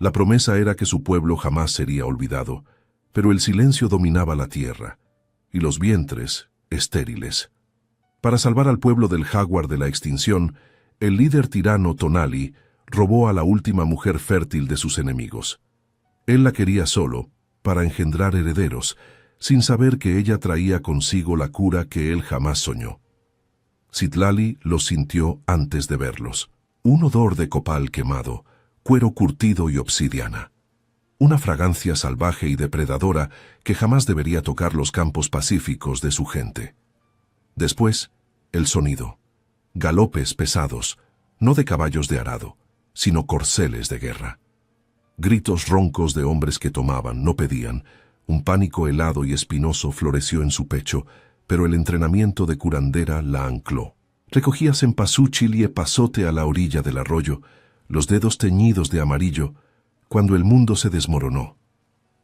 La promesa era que su pueblo jamás sería olvidado, pero el silencio dominaba la tierra, y los vientres estériles. Para salvar al pueblo del jaguar de la extinción, el líder tirano Tonali robó a la última mujer fértil de sus enemigos. Él la quería solo, para engendrar herederos, sin saber que ella traía consigo la cura que él jamás soñó. Citlali los sintió antes de verlos. Un odor de copal quemado, cuero curtido y obsidiana. Una fragancia salvaje y depredadora que jamás debería tocar los campos pacíficos de su gente. Después, el sonido. Galopes pesados, no de caballos de arado, sino corceles de guerra. Gritos roncos de hombres que tomaban, no pedían. Un pánico helado y espinoso floreció en su pecho, pero el entrenamiento de curandera la ancló. Recogía cempasúchil y epazote a la orilla del arroyo, los dedos teñidos de amarillo, cuando el mundo se desmoronó.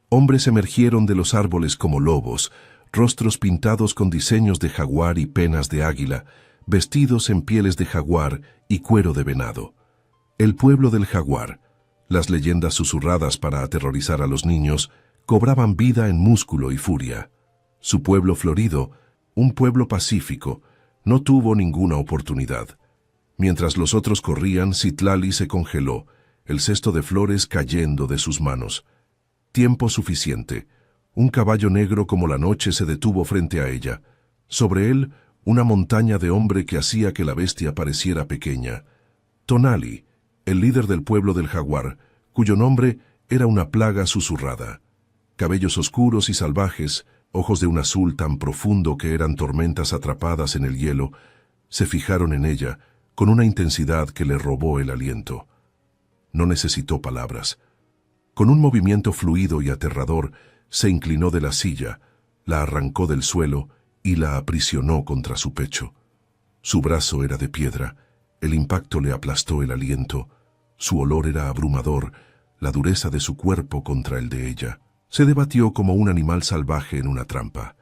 Hombres emergieron de los árboles como lobos, rostros pintados con diseños de jaguar y penas de águila, vestidos en pieles de jaguar y cuero de venado. El pueblo del jaguar, las leyendas susurradas para aterrorizar a los niños, cobraban vida en músculo y furia. Su pueblo florido, un pueblo pacífico, no tuvo ninguna oportunidad. Mientras los otros corrían, Citlali se congeló, el cesto de flores cayendo de sus manos. Tiempo suficiente. Un caballo negro como la noche se detuvo frente a ella. Sobre él, una montaña de hombre que hacía que la bestia pareciera pequeña. Tonali, el líder del pueblo del jaguar, cuyo nombre era una plaga susurrada. Cabellos oscuros y salvajes, ojos de un azul tan profundo que eran tormentas atrapadas en el hielo, se fijaron en ella con una intensidad que le robó el aliento. No necesitó palabras. Con un movimiento fluido y aterrador, se inclinó de la silla, la arrancó del suelo y la aprisionó contra su pecho. Su brazo era de piedra, el impacto le aplastó el aliento, su olor era abrumador, la dureza de su cuerpo contra el de ella. Se debatió como un animal salvaje en una trampa.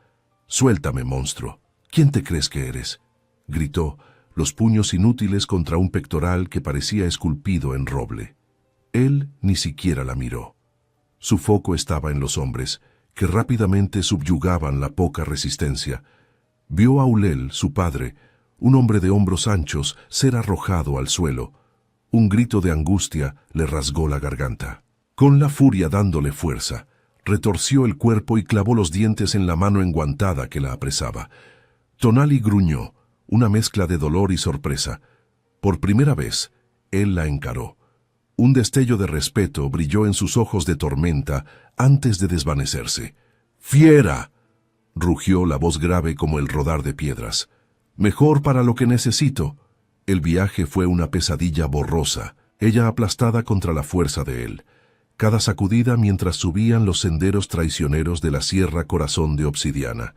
«Suéltame, monstruo. ¿Quién te crees que eres?», gritó, los puños inútiles contra un pectoral que parecía esculpido en roble. Él ni siquiera la miró. Su foco estaba en los hombres, que rápidamente subyugaban la poca resistencia. Vio a Ulel, su padre, un hombre de hombros anchos, ser arrojado al suelo. Un grito de angustia le rasgó la garganta. Con la furia dándole fuerza, retorció el cuerpo y clavó los dientes en la mano enguantada que la apresaba. Tonali gruñó, una mezcla de dolor y sorpresa. Por primera vez, él la encaró. Un destello de respeto brilló en sus ojos de tormenta antes de desvanecerse. «¡Fiera!», rugió la voz grave como el rodar de piedras. «Mejor para lo que necesito». El viaje fue una pesadilla borrosa, ella aplastada contra la fuerza de él. Cada sacudida mientras subían los senderos traicioneros de la Sierra Corazón de Obsidiana.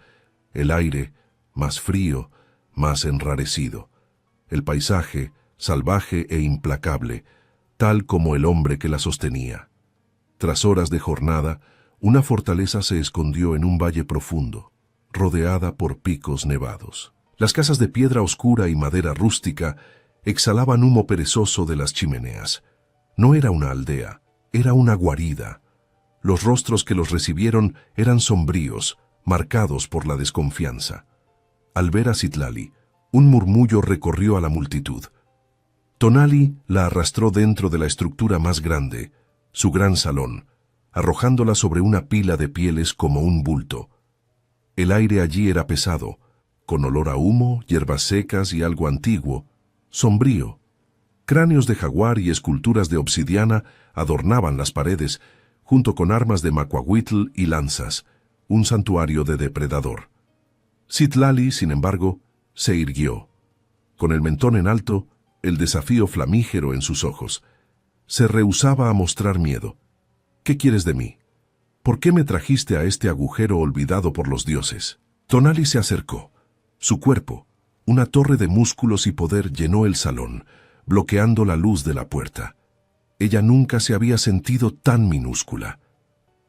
El aire, más frío, más enrarecido. El paisaje, salvaje e implacable, tal como el hombre que la sostenía. Tras horas de jornada, una fortaleza se escondió en un valle profundo, rodeada por picos nevados. Las casas de piedra oscura y madera rústica exhalaban humo perezoso de las chimeneas. No era una aldea, era una guarida. Los rostros que los recibieron eran sombríos, marcados por la desconfianza. Al ver a Citlali, un murmullo recorrió a la multitud. Tonali la arrastró dentro de la estructura más grande, su gran salón, arrojándola sobre una pila de pieles como un bulto. El aire allí era pesado, con olor a humo, hierbas secas y algo antiguo, sombrío. Cráneos de jaguar y esculturas de obsidiana adornaban las paredes, junto con armas de macuahuitl y lanzas, un santuario de depredador. Citlali, sin embargo, se irguió. Con el mentón en alto, el desafío flamígero en sus ojos. Se rehusaba a mostrar miedo. «¿Qué quieres de mí? ¿Por qué me trajiste a este agujero olvidado por los dioses?» Tonali se acercó. Su cuerpo, una torre de músculos y poder, llenó el salón, bloqueando la luz de la puerta. Ella nunca se había sentido tan minúscula.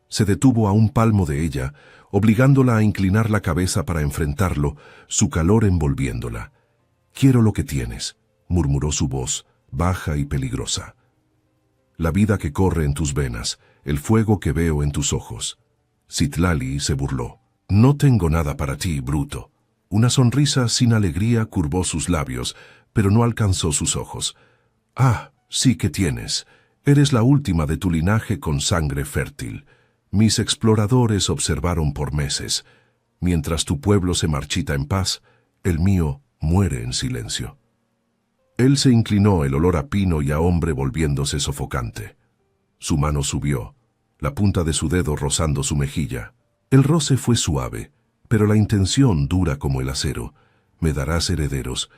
Se detuvo a un palmo de ella, obligándola a inclinar la cabeza para enfrentarlo, su calor envolviéndola. «Quiero lo que tienes», murmuró su voz, baja y peligrosa. la vida que corre en tus venas, el fuego que veo en tus ojos. Citlali se burló. No tengo nada para ti, bruto. Una sonrisa sin alegría curvó sus labios, pero no alcanzó sus ojos. Ah, sí que tienes. Eres la última de tu linaje con sangre fértil. Mis exploradores observaron por meses. Mientras tu pueblo se marchita en paz, el mío muere en silencio. Él se inclinó, el olor a pino y a hombre volviéndose sofocante. Su mano subió, la punta de su dedo rozando su mejilla. El roce fue suave, pero la intención dura como el acero. Me darás herederos.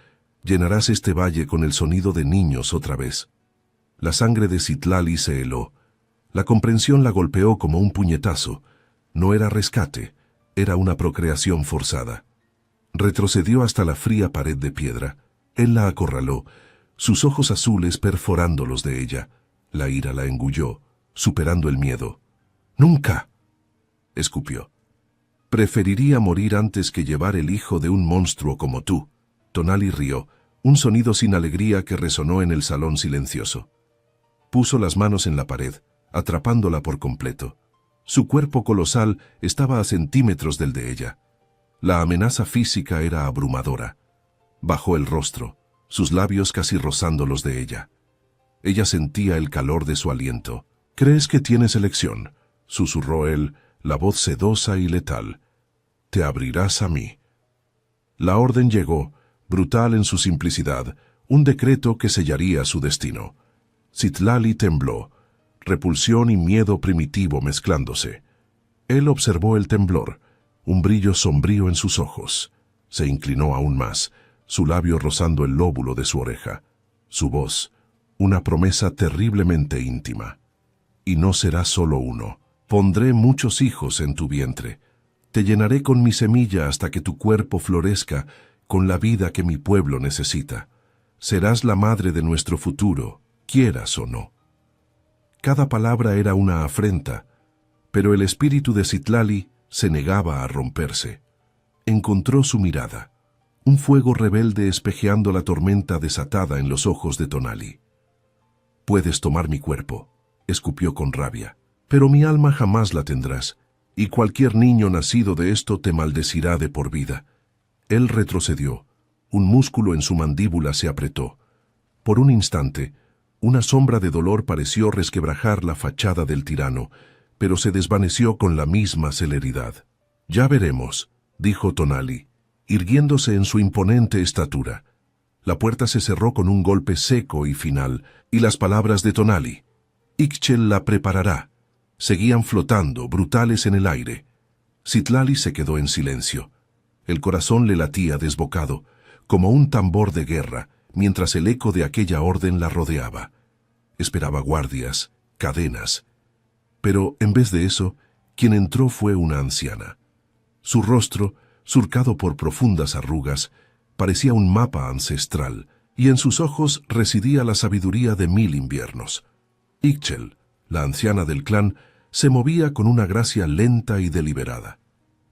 Llenarás este valle con el sonido de niños otra vez. La sangre de Citlali se heló. La comprensión la golpeó como un puñetazo. No era rescate, era una procreación forzada. Retrocedió hasta la fría pared de piedra. Él la acorraló, sus ojos azules perforando los de ella. La ira la engulló, superando el miedo. ¡Nunca!, escupió. Preferiría morir antes que llevar el hijo de un monstruo como tú. Tonali rió, un sonido sin alegría que resonó en el salón silencioso. Puso las manos en la pared, atrapándola por completo. Su cuerpo colosal estaba a centímetros del de ella. La amenaza física era abrumadora. Bajó el rostro, sus labios casi rozando los de ella. Ella sentía el calor de su aliento. «¿Crees que tienes elección?», susurró él, la voz sedosa y letal. «Te abrirás a mí». La orden llegó, brutal en su simplicidad, un decreto que sellaría su destino. Citlali tembló, repulsión y miedo primitivo mezclándose. Él observó el temblor, un brillo sombrío en sus ojos. Se inclinó aún más, su labio rozando el lóbulo de su oreja. Su voz, una promesa terriblemente íntima. «Y no será solo uno. Pondré muchos hijos en tu vientre. Te llenaré con mi semilla hasta que tu cuerpo florezca con la vida que mi pueblo necesita. Serás la madre de nuestro futuro, quieras o no». Cada palabra era una afrenta, pero el espíritu de Citlali se negaba a romperse. Encontró su mirada, un fuego rebelde espejeando la tormenta desatada en los ojos de Tonali. «Puedes tomar mi cuerpo», escupió con rabia, «pero mi alma jamás la tendrás, y cualquier niño nacido de esto te maldecirá de por vida». Él retrocedió, un músculo en su mandíbula se apretó. Por un instante, una sombra de dolor pareció resquebrajar la fachada del tirano, pero se desvaneció con la misma celeridad. «Ya veremos», dijo Tonali, irguiéndose en su imponente estatura. La puerta se cerró con un golpe seco y final, y las palabras de Tonali, «Ixchel la preparará», seguían flotando, brutales en el aire. Citlali se quedó en silencio. El corazón le latía desbocado, como un tambor de guerra, mientras el eco de aquella orden la rodeaba. Esperaba guardias, cadenas. Pero, en vez de eso, quien entró fue una anciana. Su rostro, surcado por profundas arrugas, parecía un mapa ancestral, y en sus ojos residía la sabiduría de 1000 inviernos. Ixchel, la anciana del clan, se movía con una gracia lenta y deliberada.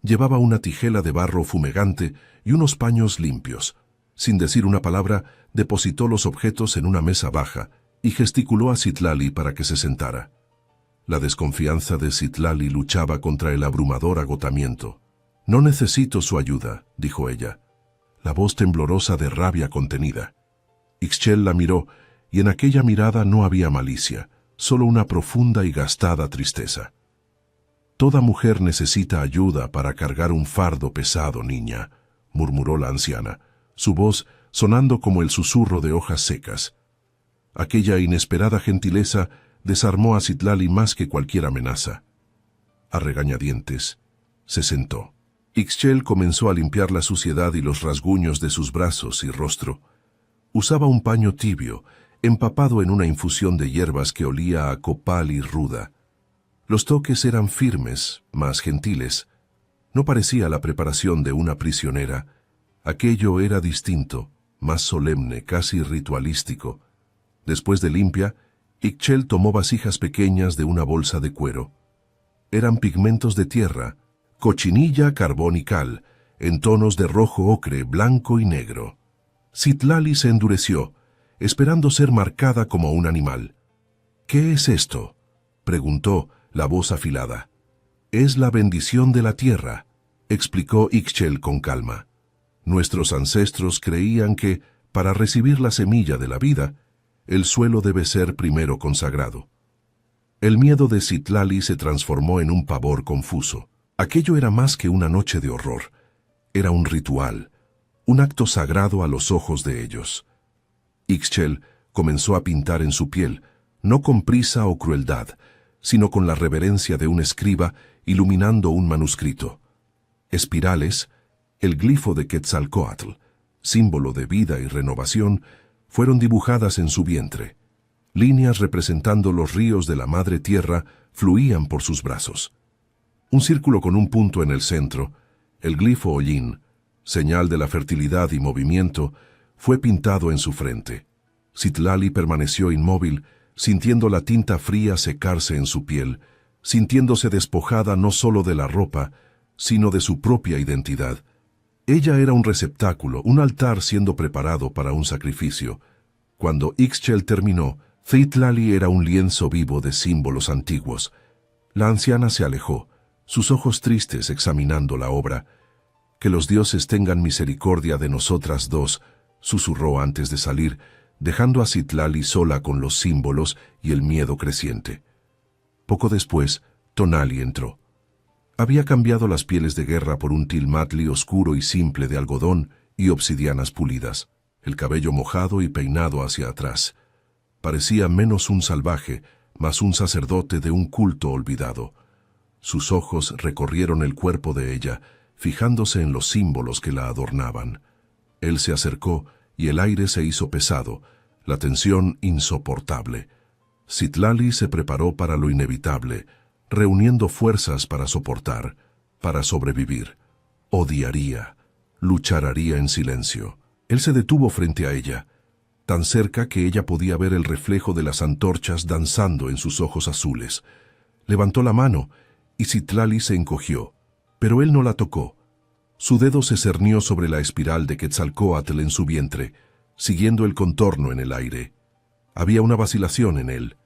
Llevaba una tijela de barro fumegante y unos paños limpios. Sin decir una palabra, depositó los objetos en una mesa baja y gesticuló a Citlali para que se sentara. La desconfianza de Citlali luchaba contra el abrumador agotamiento. «No necesito su ayuda», dijo ella, la voz temblorosa de rabia contenida. Ixchel la miró, y en aquella mirada no había malicia, solo una profunda y gastada tristeza. «Toda mujer necesita ayuda para cargar un fardo pesado, niña», murmuró la anciana, su voz sonando como el susurro de hojas secas. Aquella inesperada gentileza desarmó a Citlali más que cualquier amenaza. A regañadientes, se sentó. Ixchel comenzó a limpiar la suciedad y los rasguños de sus brazos y rostro. Usaba un paño tibio, empapado en una infusión de hierbas que olía a copal y ruda. Los toques eran firmes, mas gentiles. No parecía la preparación de una prisionera. Aquello era distinto, más solemne, casi ritualístico. Después de limpia, Ixchel tomó vasijas pequeñas de una bolsa de cuero. Eran pigmentos de tierra, cochinilla, carbón y cal, en tonos de rojo ocre, blanco y negro. Citlali se endureció, esperando ser marcada como un animal. «¿Qué es esto?», preguntó, la voz afilada. «Es la bendición de la tierra», explicó Ixchel con calma. «Nuestros ancestros creían que, para recibir la semilla de la vida, el suelo debe ser primero consagrado». El miedo de Citlali se transformó en un pavor confuso. Aquello era más que una noche de horror. Era un ritual, un acto sagrado a los ojos de ellos. Ixchel comenzó a pintar en su piel, no con prisa o crueldad, sino con la reverencia de un escriba iluminando un manuscrito. Espirales, el glifo de Quetzalcóatl, símbolo de vida y renovación, fueron dibujadas en su vientre. Líneas representando los ríos de la madre tierra fluían por sus brazos. Un círculo con un punto en el centro, el glifo Ollín, señal de la fertilidad y movimiento, fue pintado en su frente. Citlali permaneció inmóvil, sintiendo la tinta fría secarse en su piel, sintiéndose despojada no solo de la ropa, sino de su propia identidad. Ella era un receptáculo, un altar siendo preparado para un sacrificio. Cuando Ixchel terminó, Citlali era un lienzo vivo de símbolos antiguos. La anciana se alejó, sus ojos tristes examinando la obra. «Que los dioses tengan misericordia de nosotras dos», susurró antes de salir, dejando a Citlali sola con los símbolos y el miedo creciente. Poco después, Tonali entró. Había cambiado las pieles de guerra por un tilmatli oscuro y simple de algodón y obsidianas pulidas, el cabello mojado y peinado hacia atrás. Parecía menos un salvaje, más un sacerdote de un culto olvidado. Sus ojos recorrieron el cuerpo de ella, fijándose en los símbolos que la adornaban. Él se acercó y el aire se hizo pesado, la tensión insoportable. Citlali se preparó para lo inevitable, reuniendo fuerzas para soportar, para sobrevivir. Odiaría, lucharía en silencio. Él se detuvo frente a ella, tan cerca que ella podía ver el reflejo de las antorchas danzando en sus ojos azules. Levantó la mano y Citlali se encogió, pero él no la tocó. Su dedo se cernió sobre la espiral de Quetzalcóatl en su vientre, siguiendo el contorno en el aire. Había una vacilación en él,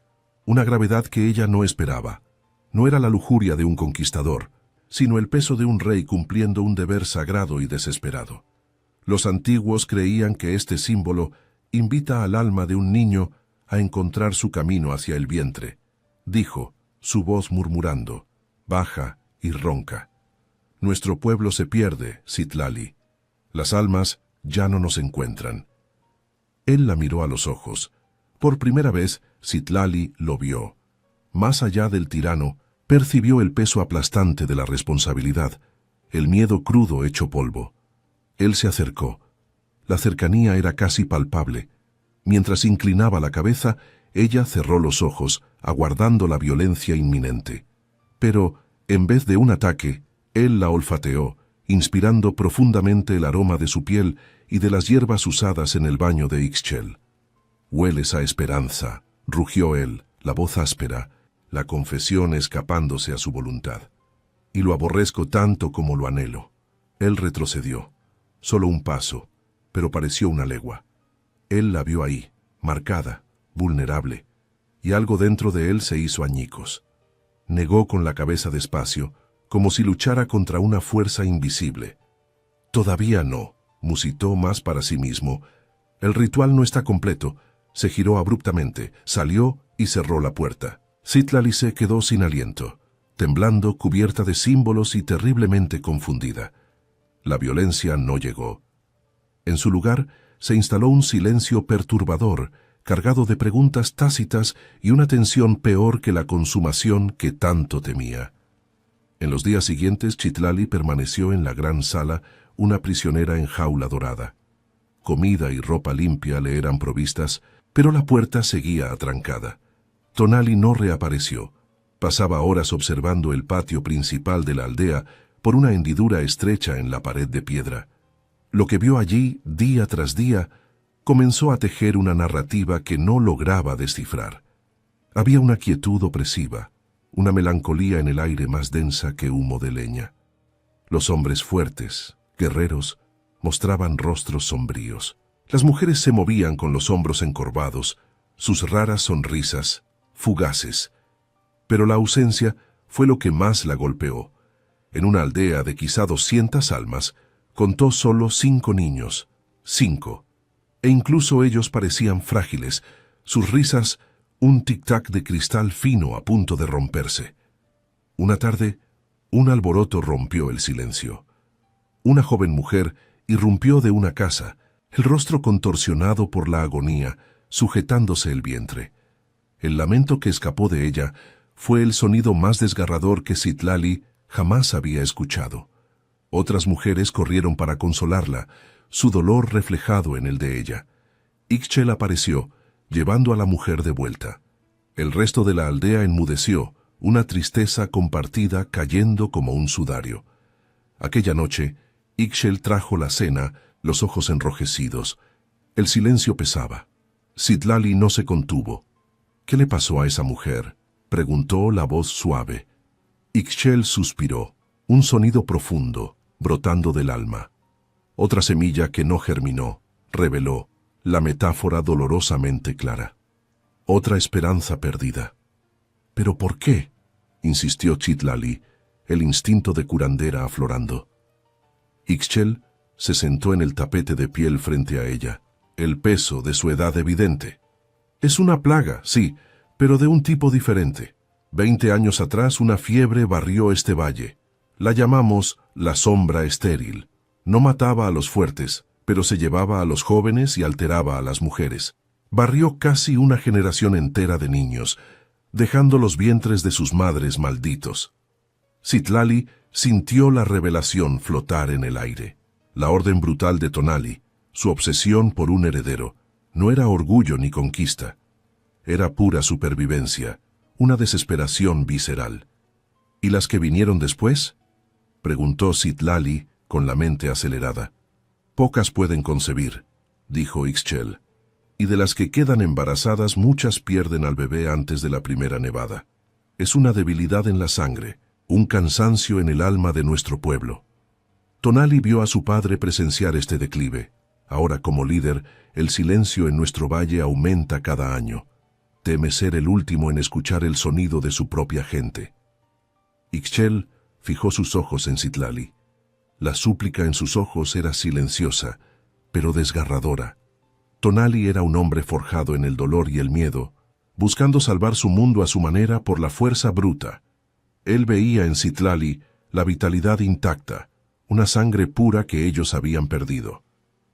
una gravedad que ella no esperaba. No era la lujuria de un conquistador, sino el peso de un rey cumpliendo un deber sagrado y desesperado. Los antiguos creían que este símbolo invita al alma de un niño a encontrar su camino hacia el vientre, dijo, su voz murmurando, baja y ronca. Nuestro pueblo se pierde, Citlali. Las almas ya no nos encuentran. Él la miró a los ojos. Por primera vez, Citlali lo vio. Más allá del tirano, percibió el peso aplastante de la responsabilidad, el miedo crudo hecho polvo. Él se acercó. La cercanía era casi palpable. Mientras inclinaba la cabeza, ella cerró los ojos, aguardando la violencia inminente. Pero, en vez de un ataque, él la olfateó, inspirando profundamente el aroma de su piel y de las hierbas usadas en el baño de Ixchel. «Hueles a esperanza», rugió él, la voz áspera, la confesión escapándose a su voluntad. «Y lo aborrezco tanto como lo anhelo». Él retrocedió. Solo un paso, pero pareció una legua. Él la vio ahí, marcada, vulnerable, y algo dentro de él se hizo añicos. Negó con la cabeza despacio, como si luchara contra una fuerza invisible. «Todavía no», musitó más para sí mismo. «El ritual no está completo». Se giró abruptamente, salió y cerró la puerta. Citlali se quedó sin aliento, temblando, cubierta de símbolos y terriblemente confundida. La violencia no llegó. En su lugar se instaló un silencio perturbador, cargado de preguntas tácitas y una tensión peor que la consumación que tanto temía. En los días siguientes, Citlali permaneció en la gran sala, una prisionera en jaula dorada. Comida y ropa limpia le eran provistas, pero la puerta seguía atrancada. Tonali no reapareció. Pasaba horas observando el patio principal de la aldea por una hendidura estrecha en la pared de piedra. Lo que vio allí, día tras día, comenzó a tejer una narrativa que no lograba descifrar. Había una quietud opresiva, una melancolía en el aire más densa que humo de leña. Los hombres fuertes, guerreros, mostraban rostros sombríos. Las mujeres se movían con los hombros encorvados, sus raras sonrisas, fugaces. Pero la ausencia fue lo que más la golpeó. En una aldea de quizá 200 almas, contó solo 5 niños. 5. E incluso ellos parecían frágiles, sus risas un tic-tac de cristal fino a punto de romperse. Una tarde, un alboroto rompió el silencio. Una joven mujer irrumpió de una casa, el rostro contorsionado por la agonía, sujetándose el vientre. El lamento que escapó de ella fue el sonido más desgarrador que Citlali jamás había escuchado. Otras mujeres corrieron para consolarla, su dolor reflejado en el de ella. Ixchel apareció, llevando a la mujer de vuelta. El resto de la aldea enmudeció, una tristeza compartida cayendo como un sudario. Aquella noche, Ixchel trajo la cena, los ojos enrojecidos. El silencio pesaba. Citlali no se contuvo. «¿Qué le pasó a esa mujer?», preguntó la voz suave. Ixchel suspiró, un sonido profundo, brotando del alma. Otra semilla que no germinó, reveló la metáfora dolorosamente clara. Otra esperanza perdida. «¿Pero por qué?», insistió Citlali, el instinto de curandera aflorando. Ixchel se sentó en el tapete de piel frente a ella, el peso de su edad evidente. «Es una plaga, sí, pero de un tipo diferente. 20 años atrás una fiebre barrió este valle. La llamamos la sombra estéril. No mataba a los fuertes, pero se llevaba a los jóvenes y alteraba a las mujeres. Barrió casi una generación entera de niños, dejando los vientres de sus madres malditos». Citlali sintió la revelación flotar en el aire. La orden brutal de Tonali, su obsesión por un heredero, no era orgullo ni conquista. Era pura supervivencia, una desesperación visceral. «¿Y las que vinieron después?», preguntó Citlali con la mente acelerada. «Pocas pueden concebir», dijo Ixchel, «y de las que quedan embarazadas muchas pierden al bebé antes de la primera nevada. Es una debilidad en la sangre, un cansancio en el alma de nuestro pueblo». Tonali vio a su padre presenciar este declive. Ahora, como líder, el silencio en nuestro valle aumenta cada año. Teme ser el último en escuchar el sonido de su propia gente. Ixchel fijó sus ojos en Citlali. La súplica en sus ojos era silenciosa, pero desgarradora. Tonali era un hombre forjado en el dolor y el miedo, buscando salvar su mundo a su manera por la fuerza bruta. Él veía en Citlali la vitalidad intacta, una sangre pura que ellos habían perdido.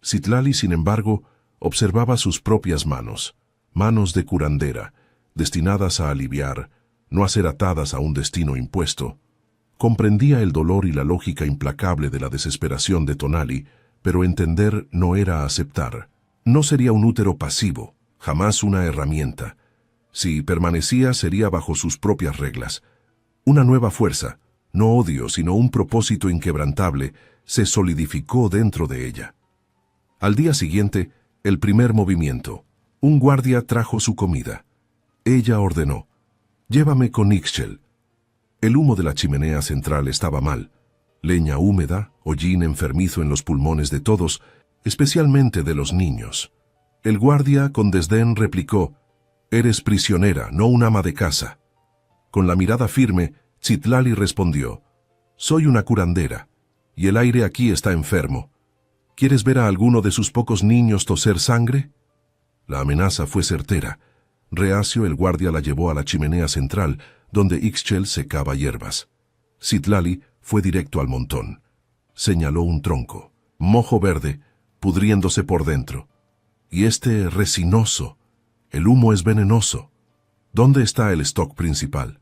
Citlali, sin embargo, observaba sus propias manos, manos de curandera, destinadas a aliviar, no a ser atadas a un destino impuesto. Comprendía el dolor y la lógica implacable de la desesperación de Tonali, pero entender no era aceptar. No sería un útero pasivo, jamás una herramienta. Si permanecía, sería bajo sus propias reglas. Una nueva fuerza, no odio, sino un propósito inquebrantable, se solidificó dentro de ella. Al día siguiente, el primer movimiento. Un guardia trajo su comida. Ella ordenó: «Llévame con Ixchel». El humo de la chimenea central estaba mal. Leña húmeda, hollín enfermizo en los pulmones de todos, especialmente de los niños. El guardia con desdén replicó: «Eres prisionera, no un ama de casa». Con la mirada firme, Citlali respondió: «Soy una curandera, y el aire aquí está enfermo. ¿Quieres ver a alguno de sus pocos niños toser sangre?». La amenaza fue certera. Reacio, el guardia la llevó a la chimenea central, donde Ixchel secaba hierbas. Citlali fue directo al montón. Señaló un tronco, mojo verde, pudriéndose por dentro. «Y este resinoso, el humo es venenoso. ¿Dónde está el stock principal?».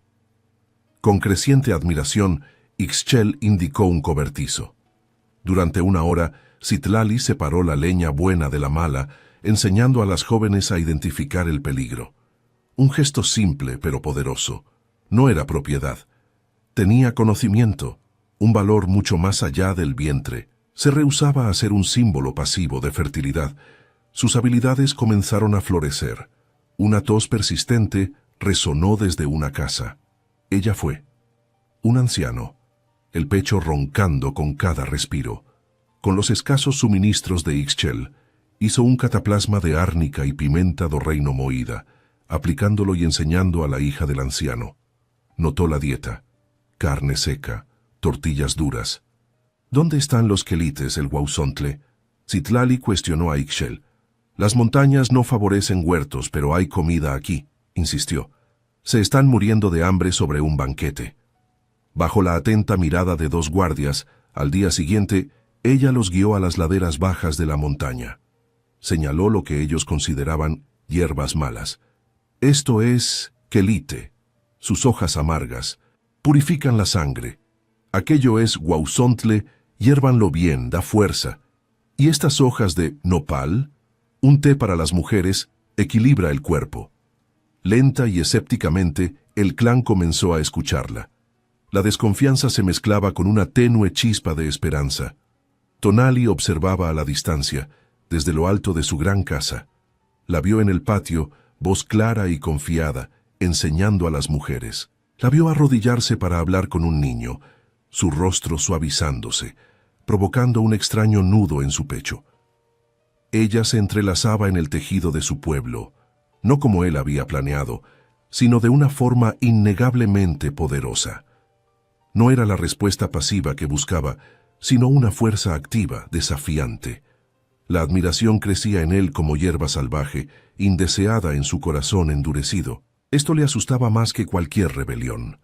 Con creciente admiración, Ixchel indicó un cobertizo. Durante una hora, Citlali separó la leña buena de la mala, enseñando a las jóvenes a identificar el peligro. Un gesto simple pero poderoso. No era propiedad. Tenía conocimiento, un valor mucho más allá del vientre. Se rehusaba a ser un símbolo pasivo de fertilidad. Sus habilidades comenzaron a florecer. Una tos persistente resonó desde una casa. Ella fue. Un anciano, el pecho roncando con cada respiro. Con los escasos suministros de Ixchel, hizo un cataplasma de árnica y pimenta do reino moída, aplicándolo y enseñando a la hija del anciano. Notó la dieta: carne seca, tortillas duras. ¿Dónde están los quelites, el Huauzontle? Citlali cuestionó a Ixchel. Las montañas no favorecen huertos, pero hay comida aquí, insistió. Se están muriendo de hambre sobre un banquete. Bajo la atenta mirada de dos guardias, al día siguiente, ella los guió a las laderas bajas de la montaña. Señaló lo que ellos consideraban hierbas malas. Esto es quelite. Sus hojas amargas purifican la sangre. Aquello es Huauzontle, hiérvanlo bien, da fuerza. Y estas hojas de nopal, un té para las mujeres, equilibra el cuerpo. Lenta y escépticamente, el clan comenzó a escucharla. La desconfianza se mezclaba con una tenue chispa de esperanza. Tonali observaba a la distancia, desde lo alto de su gran casa. La vio en el patio, voz clara y confiada, enseñando a las mujeres. La vio arrodillarse para hablar con un niño, su rostro suavizándose, provocando un extraño nudo en su pecho. Ella se entrelazaba en el tejido de su pueblo, no como él había planeado, sino de una forma innegablemente poderosa. No era la respuesta pasiva que buscaba, sino una fuerza activa, desafiante. La admiración crecía en él como hierba salvaje, indeseada en su corazón endurecido. Esto le asustaba más que cualquier rebelión.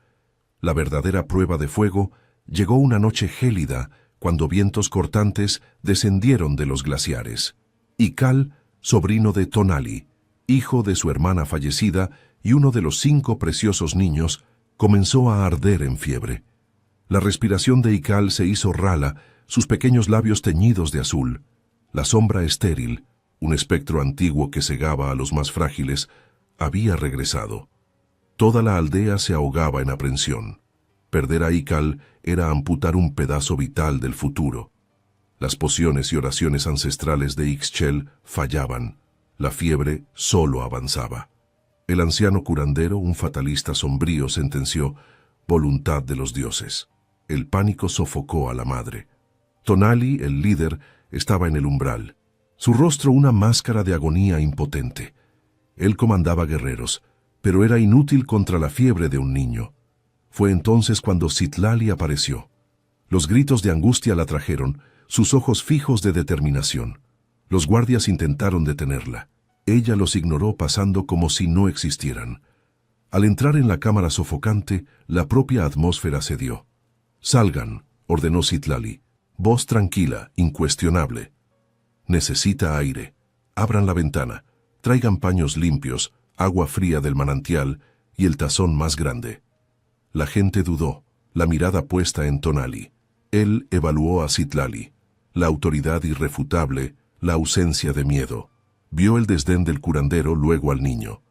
La verdadera prueba de fuego llegó una noche gélida, cuando vientos cortantes descendieron de los glaciares. Ikal, sobrino de Tonali, hijo de su hermana fallecida y uno de los 5 preciosos niños, comenzó a arder en fiebre. La respiración de Ikal se hizo rala, sus pequeños labios teñidos de azul. La sombra estéril, un espectro antiguo que cegaba a los más frágiles, había regresado. Toda la aldea se ahogaba en aprensión. Perder a Ikal era amputar un pedazo vital del futuro. Las pociones y oraciones ancestrales de Ixchel fallaban. La fiebre solo avanzaba. El anciano curandero, un fatalista sombrío, sentenció: voluntad de los dioses. El pánico sofocó a la madre. Tonali, el líder, estaba en el umbral. Su rostro una máscara de agonía impotente. Él comandaba guerreros, pero era inútil contra la fiebre de un niño. Fue entonces cuando Citlali apareció. Los gritos de angustia la trajeron, sus ojos fijos de determinación. Los guardias intentaron detenerla. Ella los ignoró pasando como si no existieran. Al entrar en la cámara sofocante, la propia atmósfera cedió. «Salgan», ordenó Citlali. Voz tranquila, incuestionable. «Necesita aire. Abran la ventana. Traigan paños limpios, agua fría del manantial y el tazón más grande». La gente dudó, la mirada puesta en Tonali. Él evaluó a Citlali. La autoridad irrefutable, la ausencia de miedo. Vio el desdén del curandero, luego al niño.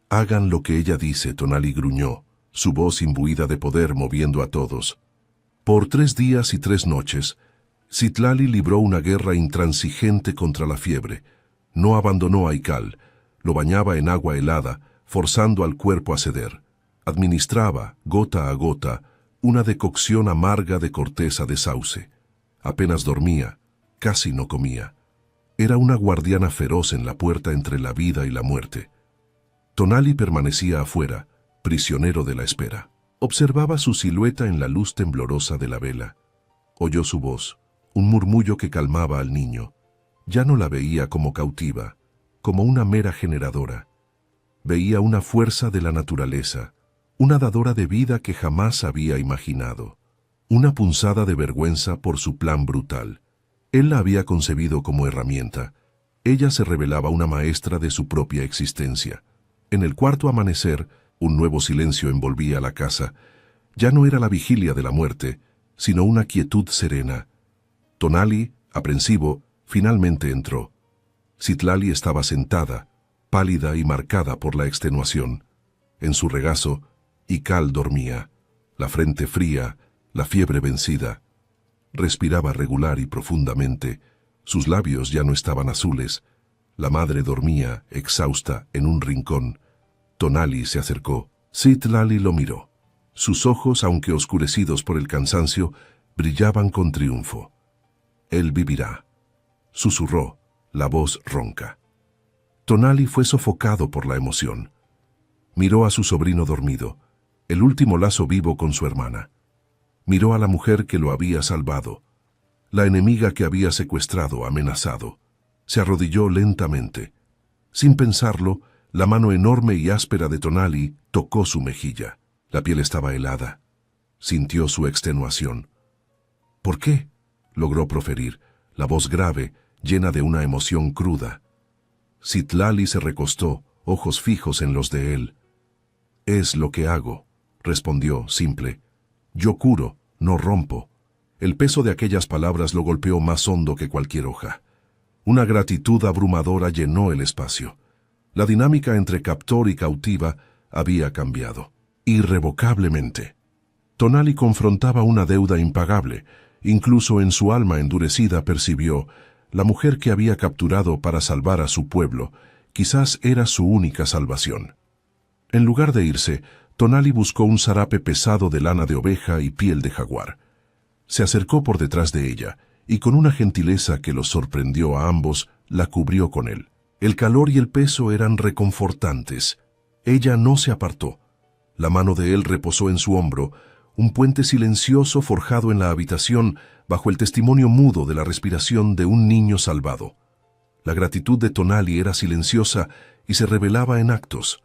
«Hagan lo que ella dice», Tonali gruñó, su voz imbuida de poder moviendo a todos. Por 3 días y 3 noches, Citlali libró una guerra intransigente contra la fiebre. No abandonó a Ikal, lo bañaba en agua helada, forzando al cuerpo a ceder. Administraba, gota a gota, una decocción amarga de corteza de sauce. Apenas dormía, casi no comía. Era una guardiana feroz en la puerta entre la vida y la muerte. Tonali permanecía afuera, prisionero de la espera. Observaba su silueta en la luz temblorosa de la vela. Oyó su voz, un murmullo que calmaba al niño. Ya no la veía como cautiva, como una mera generadora. Veía una fuerza de la naturaleza, una dadora de vida que jamás había imaginado. Una punzada de vergüenza por su plan brutal. Él la había concebido como herramienta. Ella se revelaba una maestra de su propia existencia. En el cuarto amanecer, un nuevo silencio envolvía la casa. Ya no era la vigilia de la muerte, sino una quietud serena. Tonali, aprensivo, finalmente entró. Citlali estaba sentada, pálida y marcada por la extenuación. En su regazo, Ikal dormía, la frente fría, la fiebre vencida. Respiraba regular y profundamente. Sus labios ya no estaban azules. La madre dormía, exhausta, en un rincón. Tonali se acercó. Citlali lo miró. Sus ojos, aunque oscurecidos por el cansancio, brillaban con triunfo. «Él vivirá», susurró, la voz ronca. Tonali fue sofocado por la emoción. Miró a su sobrino dormido, el último lazo vivo con su hermana. Miró a la mujer que lo había salvado, la enemiga que había secuestrado, amenazado. Se arrodilló lentamente. Sin pensarlo, la mano enorme y áspera de Tonali tocó su mejilla. La piel estaba helada. Sintió su extenuación. «¿Por qué?», logró proferir, la voz grave, llena de una emoción cruda. Citlali se recostó, ojos fijos en los de él. «Es lo que hago», respondió, simple. «Yo curo, no rompo». El peso de aquellas palabras lo golpeó más hondo que cualquier hoja. Una gratitud abrumadora llenó el espacio. La dinámica entre captor y cautiva había cambiado, irrevocablemente. Tonali confrontaba una deuda impagable. Incluso en su alma endurecida percibió, la mujer que había capturado para salvar a su pueblo, quizás era su única salvación. En lugar de irse, Tonali buscó un zarape pesado de lana de oveja y piel de jaguar. Se acercó por detrás de ella, y con una gentileza que los sorprendió a ambos, la cubrió con él. El calor y el peso eran reconfortantes. Ella no se apartó. La mano de él reposó en su hombro, un puente silencioso forjado en la habitación bajo el testimonio mudo de la respiración de un niño salvado. La gratitud de Tonali era silenciosa y se revelaba en actos.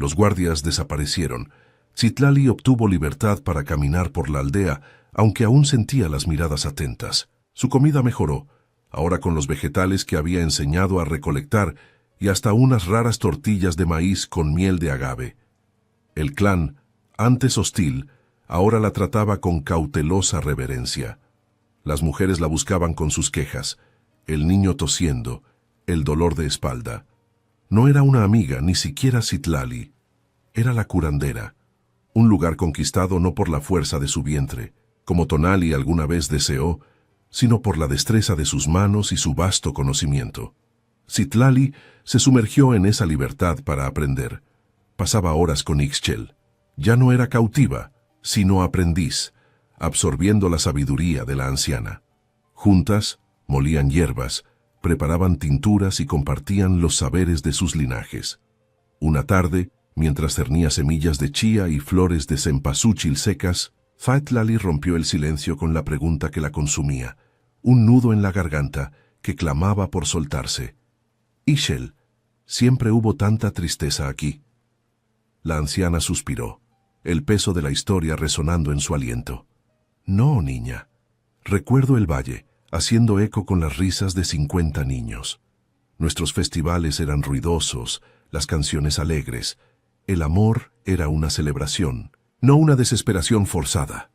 Los guardias desaparecieron. Citlali obtuvo libertad para caminar por la aldea, aunque aún sentía las miradas atentas. Su comida mejoró, ahora con los vegetales que había enseñado a recolectar y hasta unas raras tortillas de maíz con miel de agave. El clan, antes hostil, ahora la trataba con cautelosa reverencia. Las mujeres la buscaban con sus quejas, el niño tosiendo, el dolor de espalda. No era una amiga, ni siquiera Citlali. Era la curandera, un lugar conquistado no por la fuerza de su vientre, como Tonali alguna vez deseó, sino por la destreza de sus manos y su vasto conocimiento. Citlali se sumergió en esa libertad para aprender. Pasaba horas con Ixchel. Ya no era cautiva, sino aprendiz, absorbiendo la sabiduría de la anciana. Juntas, molían hierbas, preparaban tinturas y compartían los saberes de sus linajes. Una tarde, mientras cernía semillas de chía y flores de cempasúchil secas, Citlali rompió el silencio con la pregunta que la consumía, un nudo en la garganta que clamaba por soltarse. «Ixchel, ¿siempre hubo tanta tristeza aquí?». La anciana suspiró, el peso de la historia resonando en su aliento. «No, niña. Recuerdo el valle, haciendo eco con las risas de 50 niños. Nuestros festivales eran ruidosos, las canciones alegres. El amor era una celebración, no una desesperación forzada».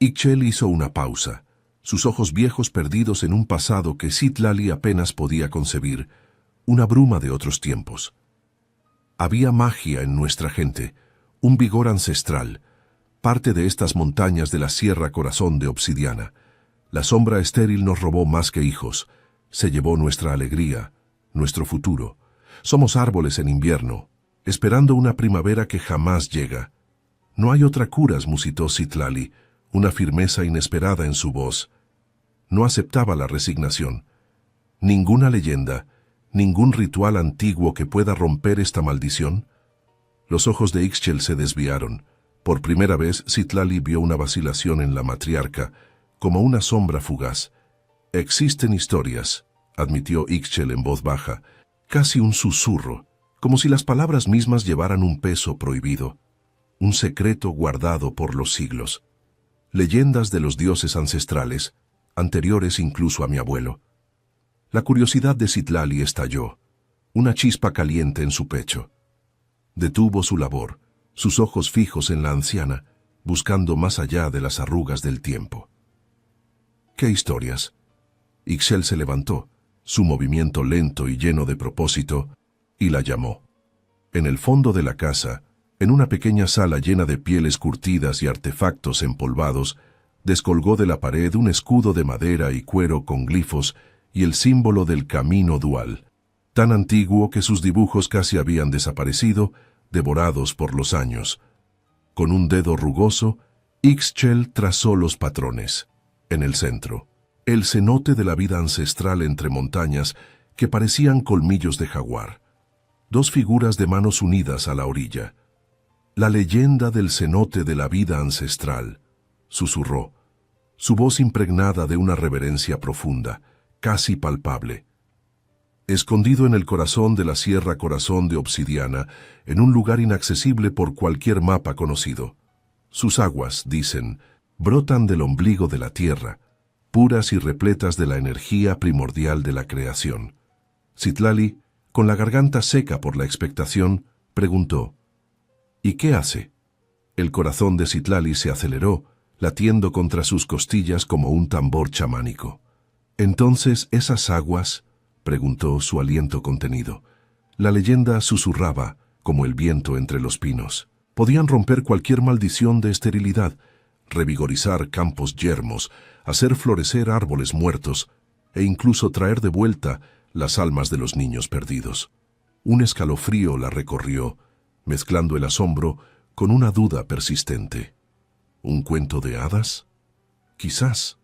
Ixchel hizo una pausa, sus ojos viejos perdidos en un pasado que Citlali apenas podía concebir, una bruma de otros tiempos. «Había magia en nuestra gente, un vigor ancestral, parte de estas montañas de la Sierra Corazón de Obsidiana. La sombra estéril nos robó más que hijos, se llevó nuestra alegría, nuestro futuro. Somos árboles en invierno, esperando una primavera que jamás llega. No hay otra cura», musitó Citlali, una firmeza inesperada en su voz. No aceptaba la resignación. «¿Ninguna leyenda, ningún ritual antiguo que pueda romper esta maldición?». Los ojos de Ixchel se desviaron. Por primera vez, Citlali vio una vacilación en la matriarca, como una sombra fugaz. «Existen historias», admitió Ixchel en voz baja, casi un susurro, como si las palabras mismas llevaran un peso prohibido. Un secreto guardado por los siglos. Leyendas de los dioses ancestrales, anteriores incluso a mi abuelo. La curiosidad de Citlali estalló, una chispa caliente en su pecho. Detuvo su labor, sus ojos fijos en la anciana, buscando más allá de las arrugas del tiempo. «¿Qué historias?». Ixchel se levantó, su movimiento lento y lleno de propósito, y la llamó. En el fondo de la casa, en una pequeña sala llena de pieles curtidas y artefactos empolvados, descolgó de la pared un escudo de madera y cuero con glifos y el símbolo del camino dual, tan antiguo que sus dibujos casi habían desaparecido, devorados por los años. Con un dedo rugoso, Ixchel trazó los patrones. En el centro, el cenote de la vida ancestral entre montañas que parecían colmillos de jaguar. dos figuras de manos unidas a la orilla. La leyenda del cenote de la vida ancestral, susurró, su voz impregnada de una reverencia profunda, casi palpable. Escondido en el corazón de la Sierra Corazón de Obsidiana, en un lugar inaccesible por cualquier mapa conocido. Sus aguas, dicen, brotan del ombligo de la tierra, puras y repletas de la energía primordial de la creación. Citlali, con la garganta seca por la expectación, preguntó, ¿y qué hace? El corazón de Citlali se aceleró, latiendo contra sus costillas como un tambor chamánico. «¿Entonces esas aguas?», preguntó, su aliento contenido. La leyenda susurraba, como el viento entre los pinos. Podían romper cualquier maldición de esterilidad, revigorizar campos yermos, hacer florecer árboles muertos e incluso traer de vuelta las almas de los niños perdidos. Un escalofrío la recorrió, mezclando el asombro con una duda persistente. ¿Un cuento de hadas? Quizás.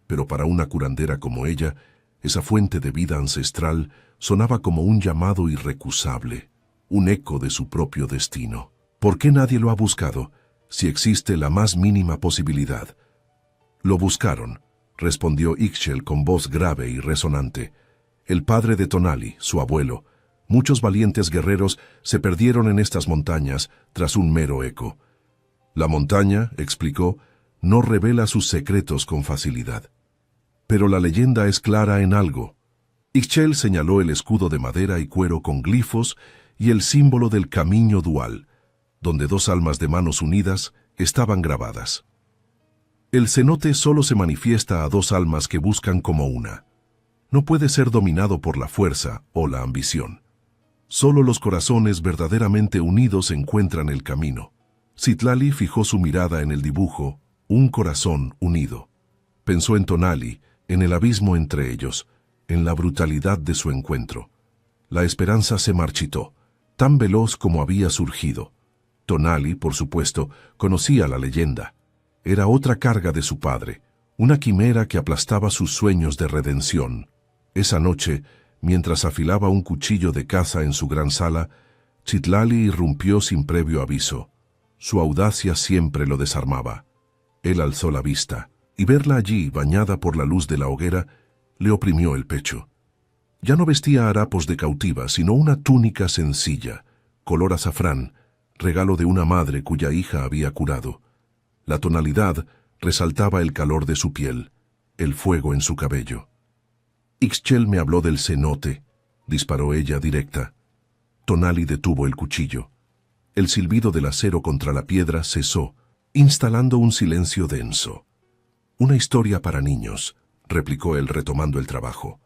Pero para una curandera como ella, esa fuente de vida ancestral sonaba como un llamado irrecusable, un eco de su propio destino. ¿Por qué nadie lo ha buscado, si existe la más mínima posibilidad? Lo buscaron, respondió Ixchel con voz grave y resonante. El padre de Tonali, su abuelo. Muchos valientes guerreros se perdieron en estas montañas tras un mero eco. La montaña, explicó, no revela sus secretos con facilidad. Pero la leyenda es clara en algo. Ixchel señaló el escudo de madera y cuero con glifos y el símbolo del camino dual, donde dos almas de manos unidas estaban grabadas. El cenote solo se manifiesta a dos almas que buscan como una. No puede ser dominado por la fuerza o la ambición. Solo los corazones verdaderamente unidos encuentran el camino. Citlali fijó su mirada en el dibujo, un corazón unido. Pensó en Tonali, en el abismo entre ellos, en la brutalidad de su encuentro. La esperanza se marchitó, tan veloz como había surgido. Tonali, por supuesto, conocía la leyenda. Era otra carga de su padre, una quimera que aplastaba sus sueños de redención. Esa noche, mientras afilaba un cuchillo de caza en su gran sala, Citlali irrumpió sin previo aviso. Su audacia siempre lo desarmaba. Él alzó la vista, y verla allí, bañada por la luz de la hoguera, le oprimió el pecho. Ya no vestía harapos de cautiva, sino una túnica sencilla, color azafrán, regalo de una madre cuya hija había curado. La tonalidad resaltaba el calor de su piel, el fuego en su cabello. Ixchel me habló del cenote, disparó ella directa. Tonali detuvo el cuchillo. El silbido del acero contra la piedra cesó, instalando un silencio denso. Una historia para niños, replicó él retomando el trabajo.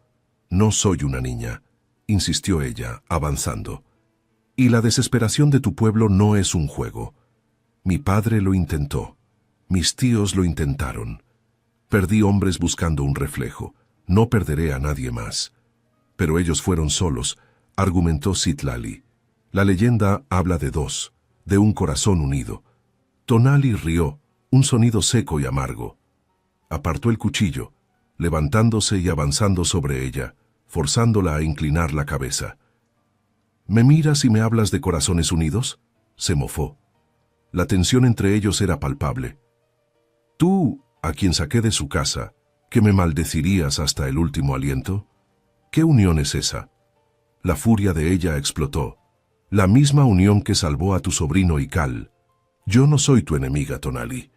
No soy una niña, insistió ella, avanzando. Y la desesperación de tu pueblo no es un juego. Mi padre lo intentó. Mis tíos lo intentaron. Perdí hombres buscando un reflejo. No perderé a nadie más. Pero ellos fueron solos, argumentó Citlali. La leyenda habla de dos, de un corazón unido. Tonali rió, un sonido seco y amargo. Apartó el cuchillo, levantándose y avanzando sobre ella, forzándola a inclinar la cabeza. ¿Me miras y me hablas de corazones unidos?, se mofó. La tensión entre ellos era palpable. Tú, a quien saqué de su casa, ¿que me maldecirías hasta el último aliento? ¿Qué unión es esa? La furia de ella explotó. La misma unión que salvó a tu sobrino Ikal. Yo no soy tu enemiga, Tonali.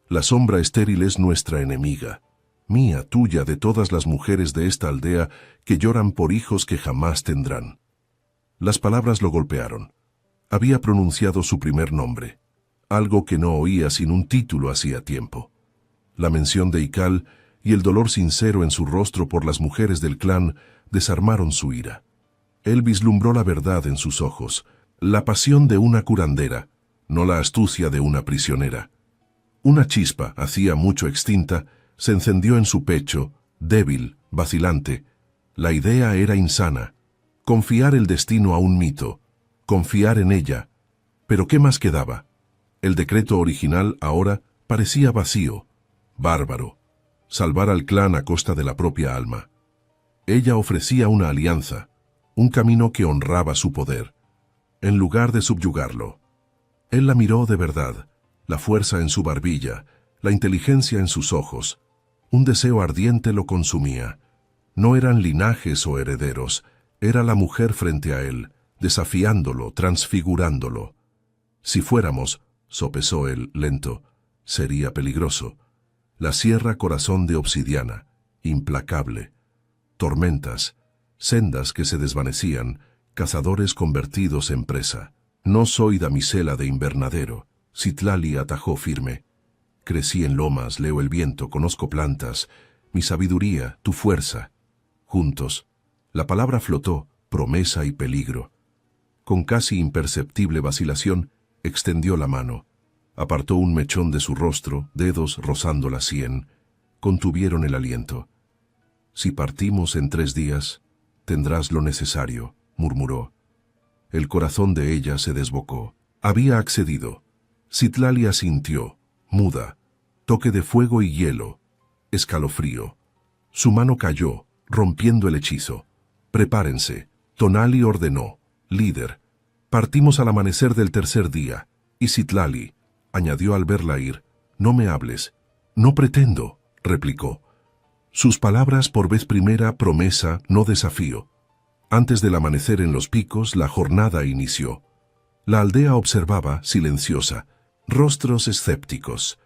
La sombra estéril es nuestra enemiga. Mía, tuya, de todas las mujeres de esta aldea que lloran por hijos que jamás tendrán. Las palabras lo golpearon. Había pronunciado su primer nombre, algo que no oía sin un título hacía tiempo. La mención de Ikal y el dolor sincero en su rostro por las mujeres del clan desarmaron su ira. Él vislumbró la verdad en sus ojos, la pasión de una curandera, no la astucia de una prisionera. Una chispa, hacía mucho extinta, se encendió en su pecho, débil, vacilante. La idea era insana. Confiar el destino a un mito, confiar en ella. Pero ¿qué más quedaba? El decreto original ahora parecía vacío, bárbaro. Salvar al clan a costa de la propia alma. Ella ofrecía una alianza, un camino que honraba su poder, en lugar de subyugarlo. Él la miró de verdad, la fuerza en su barbilla, la inteligencia en sus ojos. Un deseo ardiente lo consumía. No eran linajes o herederos, era la mujer frente a él, desafiándolo, transfigurándolo. Si fuéramos, sopesó él, lento, sería peligroso. La sierra corazón de obsidiana, implacable. Tormentas, sendas que se desvanecían, cazadores convertidos en presa. No soy damisela de invernadero, Citlali atajó firme. Crecí en lomas, leo el viento, conozco plantas, mi sabiduría, tu fuerza. Juntos, la palabra flotó, promesa y peligro. Con casi imperceptible vacilación, extendió la mano. Apartó un mechón de su rostro, dedos rozando la sien. Contuvieron el aliento. Si partimos en 3 días, tendrás lo necesario, murmuró. El corazón de ella se desbocó. Había accedido. Citlali asintió, muda. Toque de fuego y hielo. Escalofrío. Su mano cayó, rompiendo el hechizo. Prepárense. Tonali ordenó. Líder. Partimos al amanecer del 3er día. Y Citlali, añadió al verla ir, no me hables. No pretendo, replicó. Sus palabras por vez primera promesa, no desafío. Antes del amanecer en los picos, la jornada inició. La aldea observaba, silenciosa, rostros escépticos.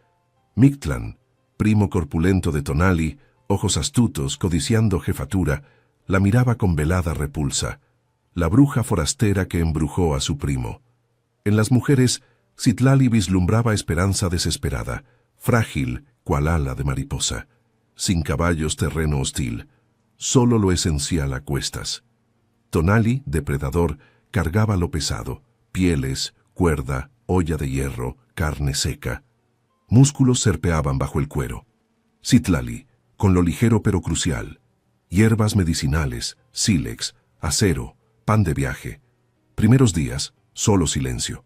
Mictlán, primo corpulento de Tonali, ojos astutos, codiciando jefatura, la miraba con velada repulsa. La bruja forastera que embrujó a su primo. En las mujeres, Citlali vislumbraba esperanza desesperada, frágil, cual ala de mariposa. Sin caballos, terreno hostil, solo lo esencial a cuestas. Tonali, depredador, cargaba lo pesado, pieles, cuerda, olla de hierro, carne seca. Músculos serpeaban bajo el cuero. Citlali, con lo ligero pero crucial, hierbas medicinales, sílex, acero, pan de viaje. Primeros días, solo silencio.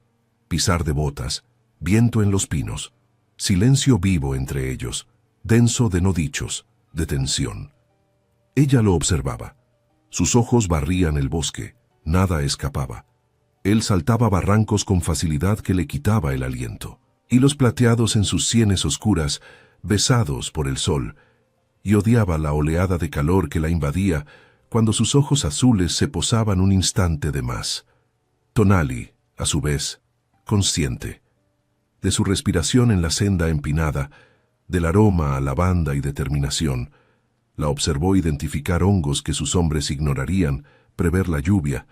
Pisar de botas, viento en los pinos, silencio vivo entre ellos, denso de no dichos, de tensión. Ella lo observaba. Sus ojos barrían el bosque, nada escapaba. Él saltaba barrancos con facilidad que le quitaba el aliento. Hilos plateados en sus sienes oscuras, besados por el sol, y odiaba la oleada de calor que la invadía cuando sus ojos azules se posaban un instante de más. Tonali, a su vez, consciente. De su respiración en la senda empinada, del aroma a lavanda y determinación, la observó identificar hongos que sus hombres ignorarían, prever la lluvia.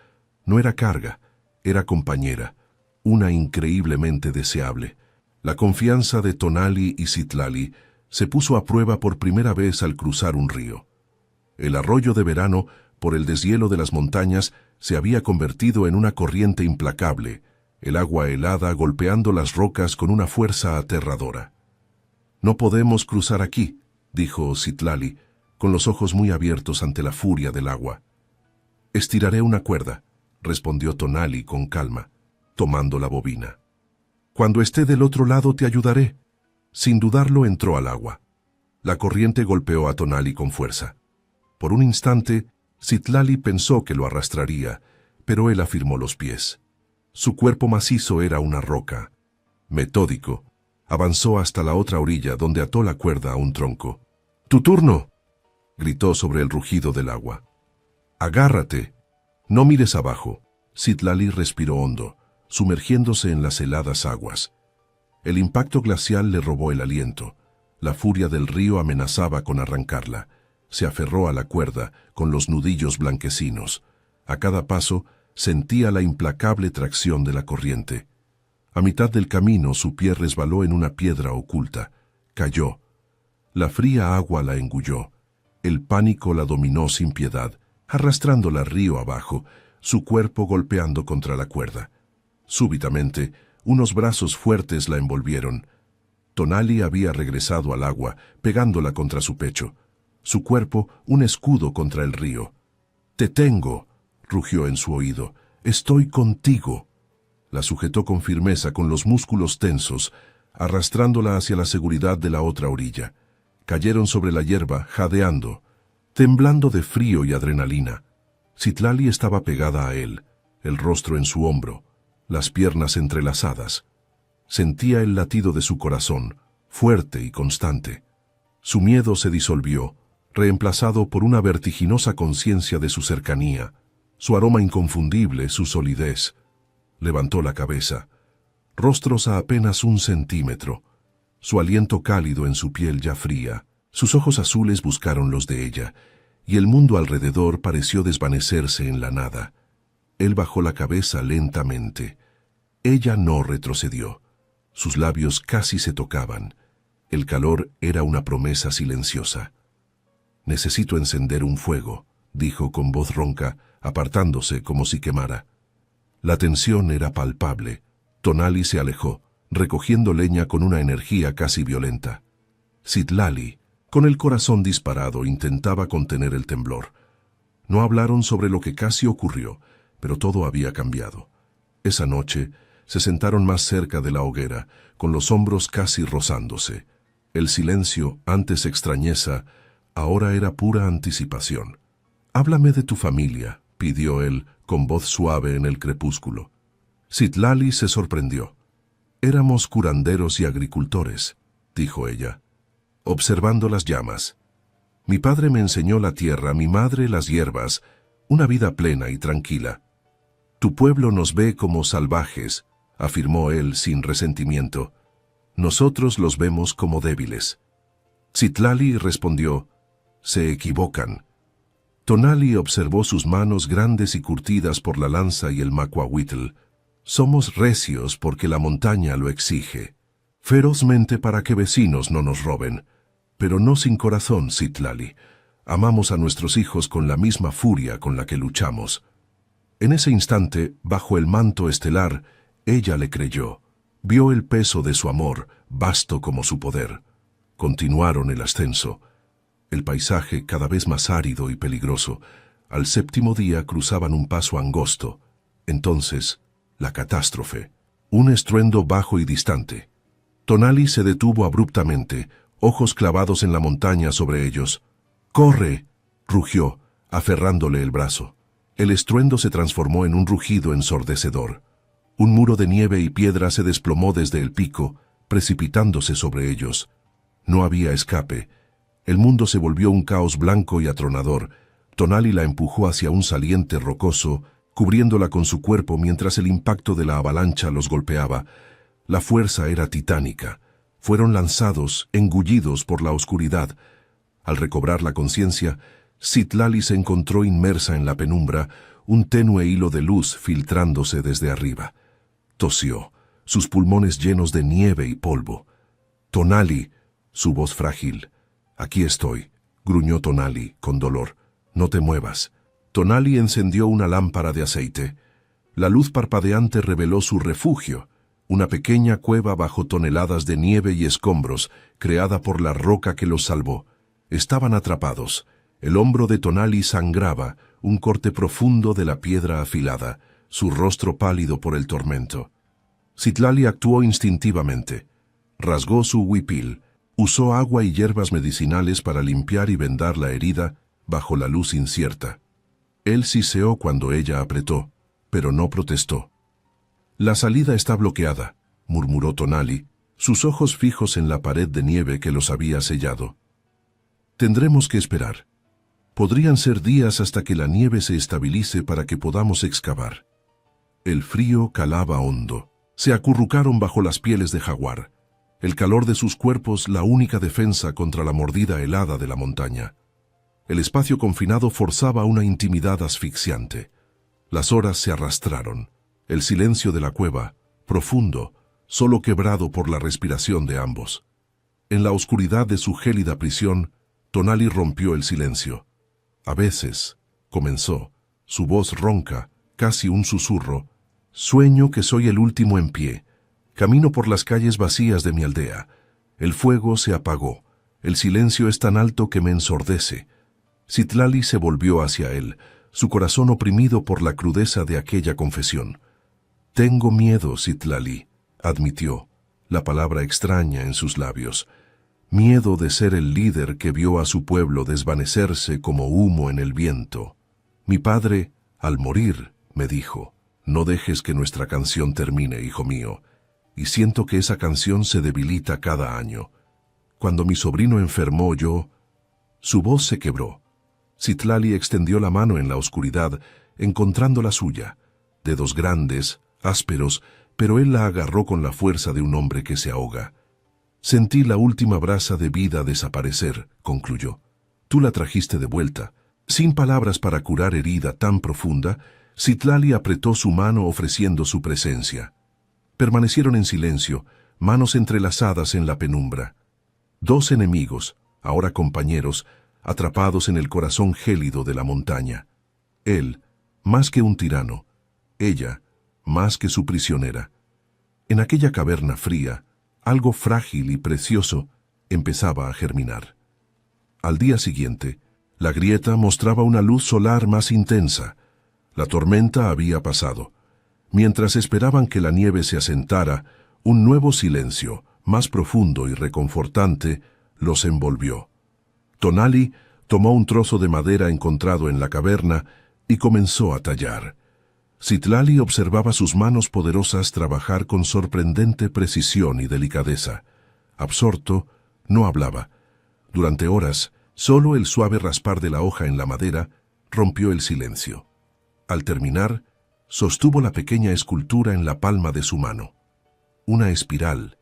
No era carga, era compañera, una increíblemente deseable. La confianza de Tonali y Citlali se puso a prueba por primera vez al cruzar un río. El arroyo de verano, por el deshielo de las montañas, se había convertido en una corriente implacable, el agua helada golpeando las rocas con una fuerza aterradora. «No podemos cruzar aquí», dijo Citlali, con los ojos muy abiertos ante la furia del agua. «Estiraré una cuerda», respondió Tonali con calma, tomando la bobina. «Cuando esté del otro lado te ayudaré». Sin dudarlo entró al agua. La corriente golpeó a Tonali con fuerza. Por un instante, Citlali pensó que lo arrastraría, pero él afirmó los pies. Su cuerpo macizo era una roca. Metódico, avanzó hasta la otra orilla donde ató la cuerda a un tronco. «¡Tu turno!», gritó sobre el rugido del agua. «Agárrate. No mires abajo». Citlali respiró hondo, sumergiéndose en las heladas aguas. El impacto glacial le robó el aliento. La furia del río amenazaba con arrancarla. Se aferró a la cuerda, con los nudillos blanquecinos. A cada paso, sentía la implacable tracción de la corriente. A mitad del camino, su pie resbaló en una piedra oculta. Cayó. La fría agua la engulló. El pánico la dominó sin piedad, arrastrándola río abajo, su cuerpo golpeando contra la cuerda. Súbitamente, unos brazos fuertes la envolvieron. Tonali había regresado al agua, pegándola contra su pecho. Su cuerpo, un escudo contra el río. «Te tengo», rugió en su oído. «Estoy contigo». La sujetó con firmeza con los músculos tensos, arrastrándola hacia la seguridad de la otra orilla. Cayeron sobre la hierba, jadeando, temblando de frío y adrenalina. Citlali estaba pegada a él, el rostro en su hombro, las piernas entrelazadas. Sentía el latido de su corazón, fuerte y constante. Su miedo se disolvió, reemplazado por una vertiginosa conciencia de su cercanía, su aroma inconfundible, su solidez. Levantó la cabeza. Rostros a apenas 1 centímetro, su aliento cálido en su piel ya fría. Sus ojos azules buscaron los de ella, y el mundo alrededor pareció desvanecerse en la nada. Él bajó la cabeza lentamente. Ella no retrocedió. Sus labios casi se tocaban. El calor era una promesa silenciosa. «Necesito encender un fuego», dijo con voz ronca, apartándose como si quemara. La tensión era palpable. Tonali se alejó, recogiendo leña con una energía casi violenta. Citlali, con el corazón disparado, intentaba contener el temblor. No hablaron sobre lo que casi ocurrió, pero todo había cambiado. Esa noche se sentaron más cerca de la hoguera, con los hombros casi rozándose. El silencio, antes extrañeza, ahora era pura anticipación. «Háblame de tu familia», pidió él, con voz suave en el crepúsculo. Citlali se sorprendió. «Éramos curanderos y agricultores», dijo ella, observando las llamas. «Mi padre me enseñó la tierra, mi madre las hierbas, una vida plena y tranquila. Tu pueblo nos ve como salvajes», afirmó él sin resentimiento. «Nosotros los vemos como débiles». Citlali respondió: «Se equivocan». Tonali observó sus manos grandes y curtidas por la lanza y el macuahuitl. «Somos recios porque la montaña lo exige. Ferozmente para que vecinos no nos roben. Pero no sin corazón, Citlali. Amamos a nuestros hijos con la misma furia con la que luchamos». En ese instante, bajo el manto estelar, ella le creyó. Vio el peso de su amor, vasto como su poder. Continuaron el ascenso. El paisaje cada vez más árido y peligroso. Al 7º día cruzaban un paso angosto. Entonces, la catástrofe. Un estruendo bajo y distante. Tonali se detuvo abruptamente, ojos clavados en la montaña sobre ellos. «¡Corre!», rugió, aferrándole el brazo. El estruendo se transformó en un rugido ensordecedor. Un muro de nieve y piedra se desplomó desde el pico, precipitándose sobre ellos. No había escape. El mundo se volvió un caos blanco y atronador. Tonali la empujó hacia un saliente rocoso, cubriéndola con su cuerpo mientras el impacto de la avalancha los golpeaba. La fuerza era titánica. Fueron lanzados, engullidos por la oscuridad. Al recobrar la conciencia, Citlali se encontró inmersa en la penumbra, un tenue hilo de luz filtrándose desde arriba. Tosió, sus pulmones llenos de nieve y polvo. «Tonali», su voz frágil. «Aquí estoy», gruñó Tonali, con dolor. «No te muevas». Tonali encendió una lámpara de aceite. La luz parpadeante reveló su refugio, una pequeña cueva bajo toneladas de nieve y escombros, creada por la roca que los salvó. Estaban atrapados. El hombro de Tonali sangraba, un corte profundo de la piedra afilada, su rostro pálido por el tormento. Citlali actuó instintivamente. Rasgó su huipil, usó agua y hierbas medicinales para limpiar y vendar la herida bajo la luz incierta. Él siseó cuando ella apretó, pero no protestó. «La salida está bloqueada», murmuró Tonali, sus ojos fijos en la pared de nieve que los había sellado. «Tendremos que esperar. Podrían ser días hasta que la nieve se estabilice para que podamos excavar». El frío calaba hondo. Se acurrucaron bajo las pieles de jaguar. El calor de sus cuerpos la única defensa contra la mordida helada de la montaña. El espacio confinado forzaba una intimidad asfixiante. Las horas se arrastraron. El silencio de la cueva, profundo, solo quebrado por la respiración de ambos. En la oscuridad de su gélida prisión, Tonali rompió el silencio. «A veces», comenzó, su voz ronca, casi un susurro, «sueño que soy el último en pie. Camino por las calles vacías de mi aldea. El fuego se apagó. El silencio es tan alto que me ensordece». Citlali se volvió hacia él, su corazón oprimido por la crudeza de aquella confesión. «Tengo miedo, Citlali», admitió, la palabra extraña en sus labios. «Miedo de ser el líder que vio a su pueblo desvanecerse como humo en el viento». Mi padre, al morir, me dijo, no dejes que nuestra canción termine, hijo mío, y siento que esa canción se debilita cada año. Cuando mi sobrino enfermó, Su voz se quebró. Citlali extendió la mano en la oscuridad, encontrando la suya, dedos grandes, ásperos, pero él la agarró con la fuerza de un hombre que se ahoga. Sentí la última brasa de vida desaparecer, concluyó. Tú la trajiste de vuelta. Sin palabras para curar herida tan profunda, Citlali apretó su mano ofreciendo su presencia. Permanecieron en silencio, manos entrelazadas en la penumbra. Dos enemigos, ahora compañeros, atrapados en el corazón gélido de la montaña. Él, más que un tirano, ella, más que su prisionera. En aquella caverna fría, algo frágil y precioso empezaba a germinar. Al día siguiente, la grieta mostraba una luz solar más intensa. La tormenta había pasado. Mientras esperaban que la nieve se asentara, un nuevo silencio, más profundo y reconfortante, los envolvió. Tonali tomó un trozo de madera encontrado en la caverna y comenzó a tallar. Citlali observaba sus manos poderosas trabajar con sorprendente precisión y delicadeza. Absorto, no hablaba. Durante horas, solo el suave raspar de la hoja en la madera rompió el silencio. Al terminar, sostuvo la pequeña escultura en la palma de su mano. Una espiral,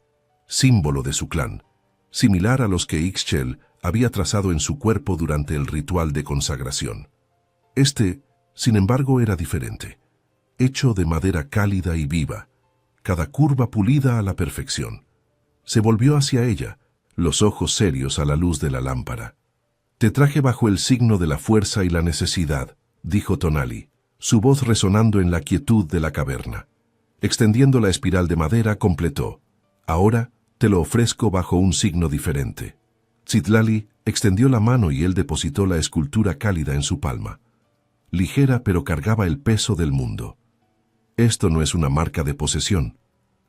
símbolo de su clan, similar a los que Ixchel había trazado en su cuerpo durante el ritual de consagración. Sin embargo, era diferente. Hecho de madera cálida y viva, cada curva pulida a la perfección. Se volvió hacia ella, los ojos serios a la luz de la lámpara. Te traje bajo el signo de la fuerza y la necesidad, dijo Tonali, su voz resonando en la quietud de la caverna. Extendiendo la espiral de madera, completó. Ahora te lo ofrezco bajo un signo diferente. Citlali extendió la mano y él depositó la escultura cálida en su palma. Ligera, pero cargaba el peso del mundo. Esto no es una marca de posesión,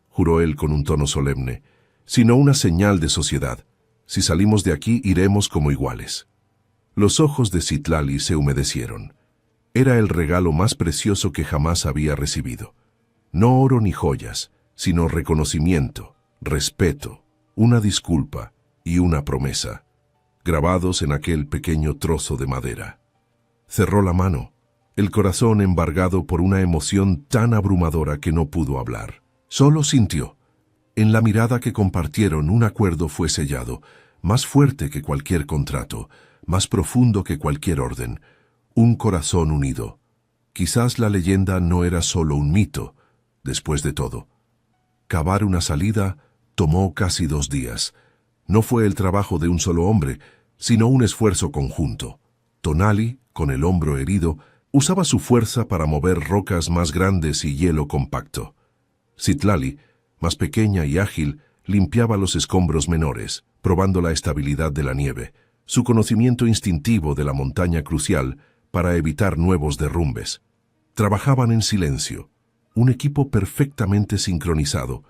juró él con un tono solemne, sino una señal de sociedad. Si salimos de aquí, iremos como iguales. Los ojos de Citlali se humedecieron. Era el regalo más precioso que jamás había recibido. No oro ni joyas, sino reconocimiento, respeto, una disculpa y una promesa, grabados en aquel pequeño trozo de madera. Cerró la mano, el corazón embargado por una emoción tan abrumadora que no pudo hablar. Solo sintió. En la mirada que compartieron, un acuerdo fue sellado, más fuerte que cualquier contrato, más profundo que cualquier orden. Un corazón unido. Quizás la leyenda no era solo un mito, después de todo. Cavar una salida tomó casi 2 días. No fue el trabajo de un solo hombre, sino un esfuerzo conjunto. Tonali, con el hombro herido, usaba su fuerza para mover rocas más grandes y hielo compacto. Citlali, más pequeña y ágil, limpiaba los escombros menores, probando la estabilidad de la nieve, su conocimiento instintivo de la montaña crucial para evitar nuevos derrumbes. Trabajaban en silencio, un equipo perfectamente sincronizado,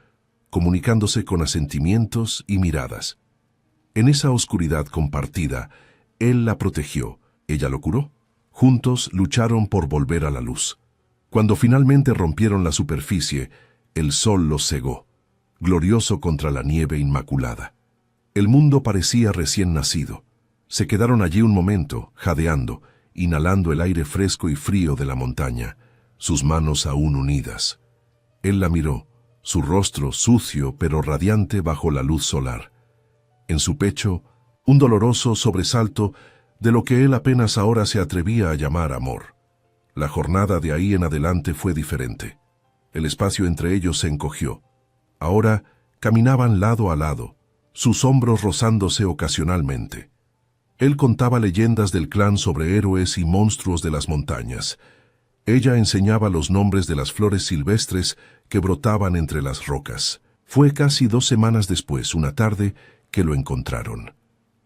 comunicándose con asentimientos y miradas. En esa oscuridad compartida, él la protegió, ella lo curó. Juntos lucharon por volver a la luz. Cuando finalmente rompieron la superficie, el sol los cegó, glorioso contra la nieve inmaculada. El mundo parecía recién nacido. Se quedaron allí un momento, jadeando, inhalando el aire fresco y frío de la montaña, sus manos aún unidas. Él la miró, su rostro sucio pero radiante bajo la luz solar. En su pecho, un doloroso sobresalto de lo que él apenas ahora se atrevía a llamar amor. La jornada de ahí en adelante fue diferente. El espacio entre ellos se encogió. Ahora caminaban lado a lado, sus hombros rozándose ocasionalmente. Él contaba leyendas del clan sobre héroes y monstruos de las montañas. Ella enseñaba los nombres de las flores silvestres que brotaban entre las rocas. Fue casi 2 semanas después, una tarde, que lo encontraron.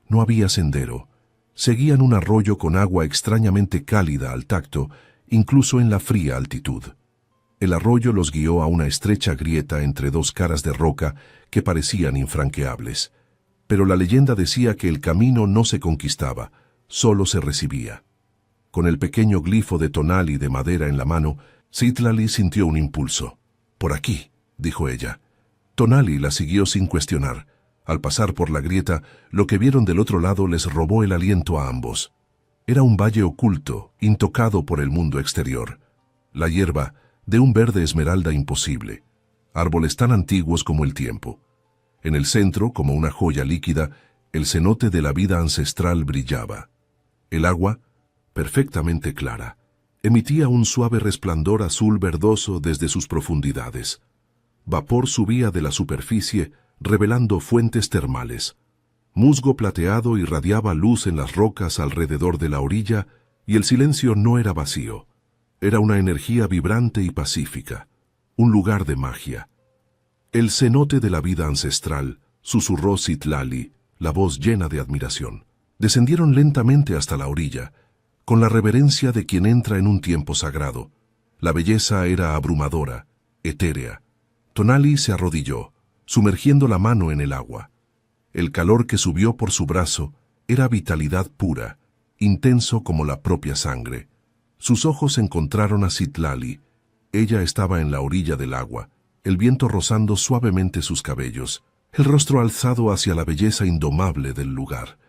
No había sendero. Seguían un arroyo con agua extrañamente cálida al tacto, incluso en la fría altitud. El arroyo los guió a una estrecha grieta entre 2 caras de roca que parecían infranqueables. Pero la leyenda decía que el camino no se conquistaba, solo se recibía. Con el pequeño glifo de Tonali de madera en la mano, Citlali sintió un impulso. «Por aquí», dijo ella. Tonali la siguió sin cuestionar. Al pasar por la grieta, lo que vieron del otro lado les robó el aliento a ambos. Era un valle oculto, intocado por el mundo exterior. La hierba, de un verde esmeralda imposible. Árboles tan antiguos como el tiempo. En el centro, como una joya líquida, el cenote de la vida ancestral brillaba. El agua, perfectamente clara, emitía un suave resplandor azul verdoso desde sus profundidades. Vapor subía de la superficie, revelando fuentes termales. Musgo plateado irradiaba luz en las rocas alrededor de la orilla, y el silencio no era vacío. Era una energía vibrante y pacífica, un lugar de magia. «El cenote de la vida ancestral», susurró Citlali, la voz llena de admiración. Descendieron lentamente hasta la orilla, con la reverencia de quien entra en un tiempo sagrado. La belleza era abrumadora, etérea. Tonali se arrodilló, sumergiendo la mano en el agua. El calor que subió por su brazo era vitalidad pura, intenso como la propia sangre. Sus ojos encontraron a Citlali. Ella estaba en la orilla del agua, el viento rozando suavemente sus cabellos, el rostro alzado hacia la belleza indomable del lugar.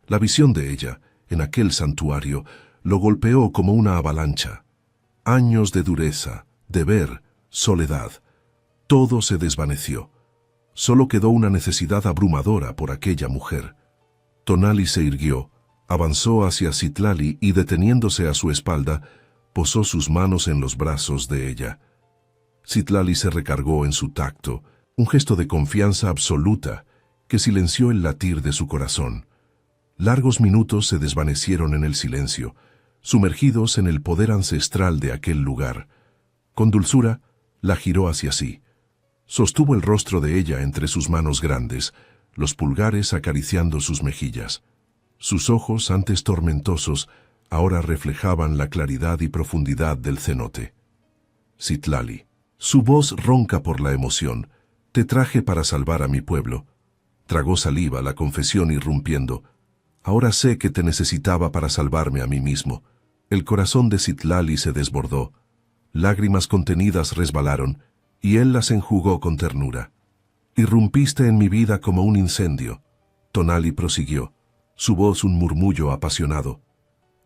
La visión de ella, en aquel santuario, lo golpeó como una avalancha. Años de dureza, deber, soledad. Todo se desvaneció. Solo quedó una necesidad abrumadora por aquella mujer. Tonali se irguió, avanzó hacia Citlali y, deteniéndose a su espalda, posó sus manos en los brazos de ella. Citlali se recargó en su tacto, un gesto de confianza absoluta que silenció el latir de su corazón. Largos minutos se desvanecieron en el silencio, sumergidos en el poder ancestral de aquel lugar. Con dulzura, la giró hacia sí. Sostuvo el rostro de ella entre sus manos grandes, los pulgares acariciando sus mejillas. Sus ojos, antes tormentosos, ahora reflejaban la claridad y profundidad del cenote. Citlali. Su voz ronca por la emoción. «Te traje para salvar a mi pueblo». Tragó saliva, la confesión irrumpiendo. «Ahora sé que te necesitaba para salvarme a mí mismo». El corazón de Citlali se desbordó. Lágrimas contenidas resbalaron, y él las enjugó con ternura. «Irrumpiste en mi vida como un incendio». Tonali prosiguió, su voz un murmullo apasionado.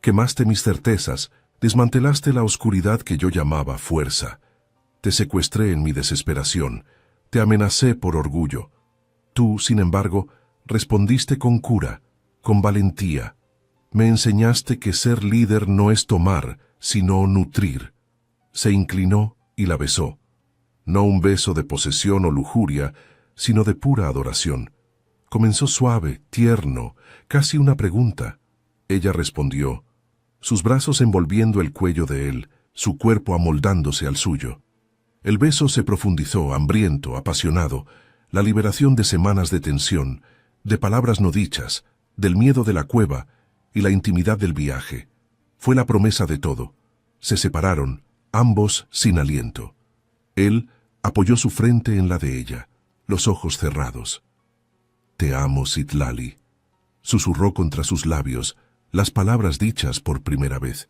«Quemaste mis certezas, desmantelaste la oscuridad que yo llamaba fuerza. Te secuestré en mi desesperación, te amenacé por orgullo. Tú, sin embargo, respondiste con cura, con valentía. Me enseñaste que ser líder no es tomar, sino nutrir». Se inclinó y la besó. No un beso de posesión o lujuria, sino de pura adoración. Comenzó suave, tierno, casi una pregunta. Ella respondió, sus brazos envolviendo el cuello de él, su cuerpo amoldándose al suyo. El beso se profundizó, hambriento, apasionado, la liberación de semanas de tensión, de palabras no dichas, del miedo de la cueva y la intimidad del viaje. Fue la promesa de todo. Se separaron, ambos sin aliento. Él apoyó su frente en la de ella, los ojos cerrados. «Te amo, Citlali», susurró contra sus labios las palabras dichas por primera vez.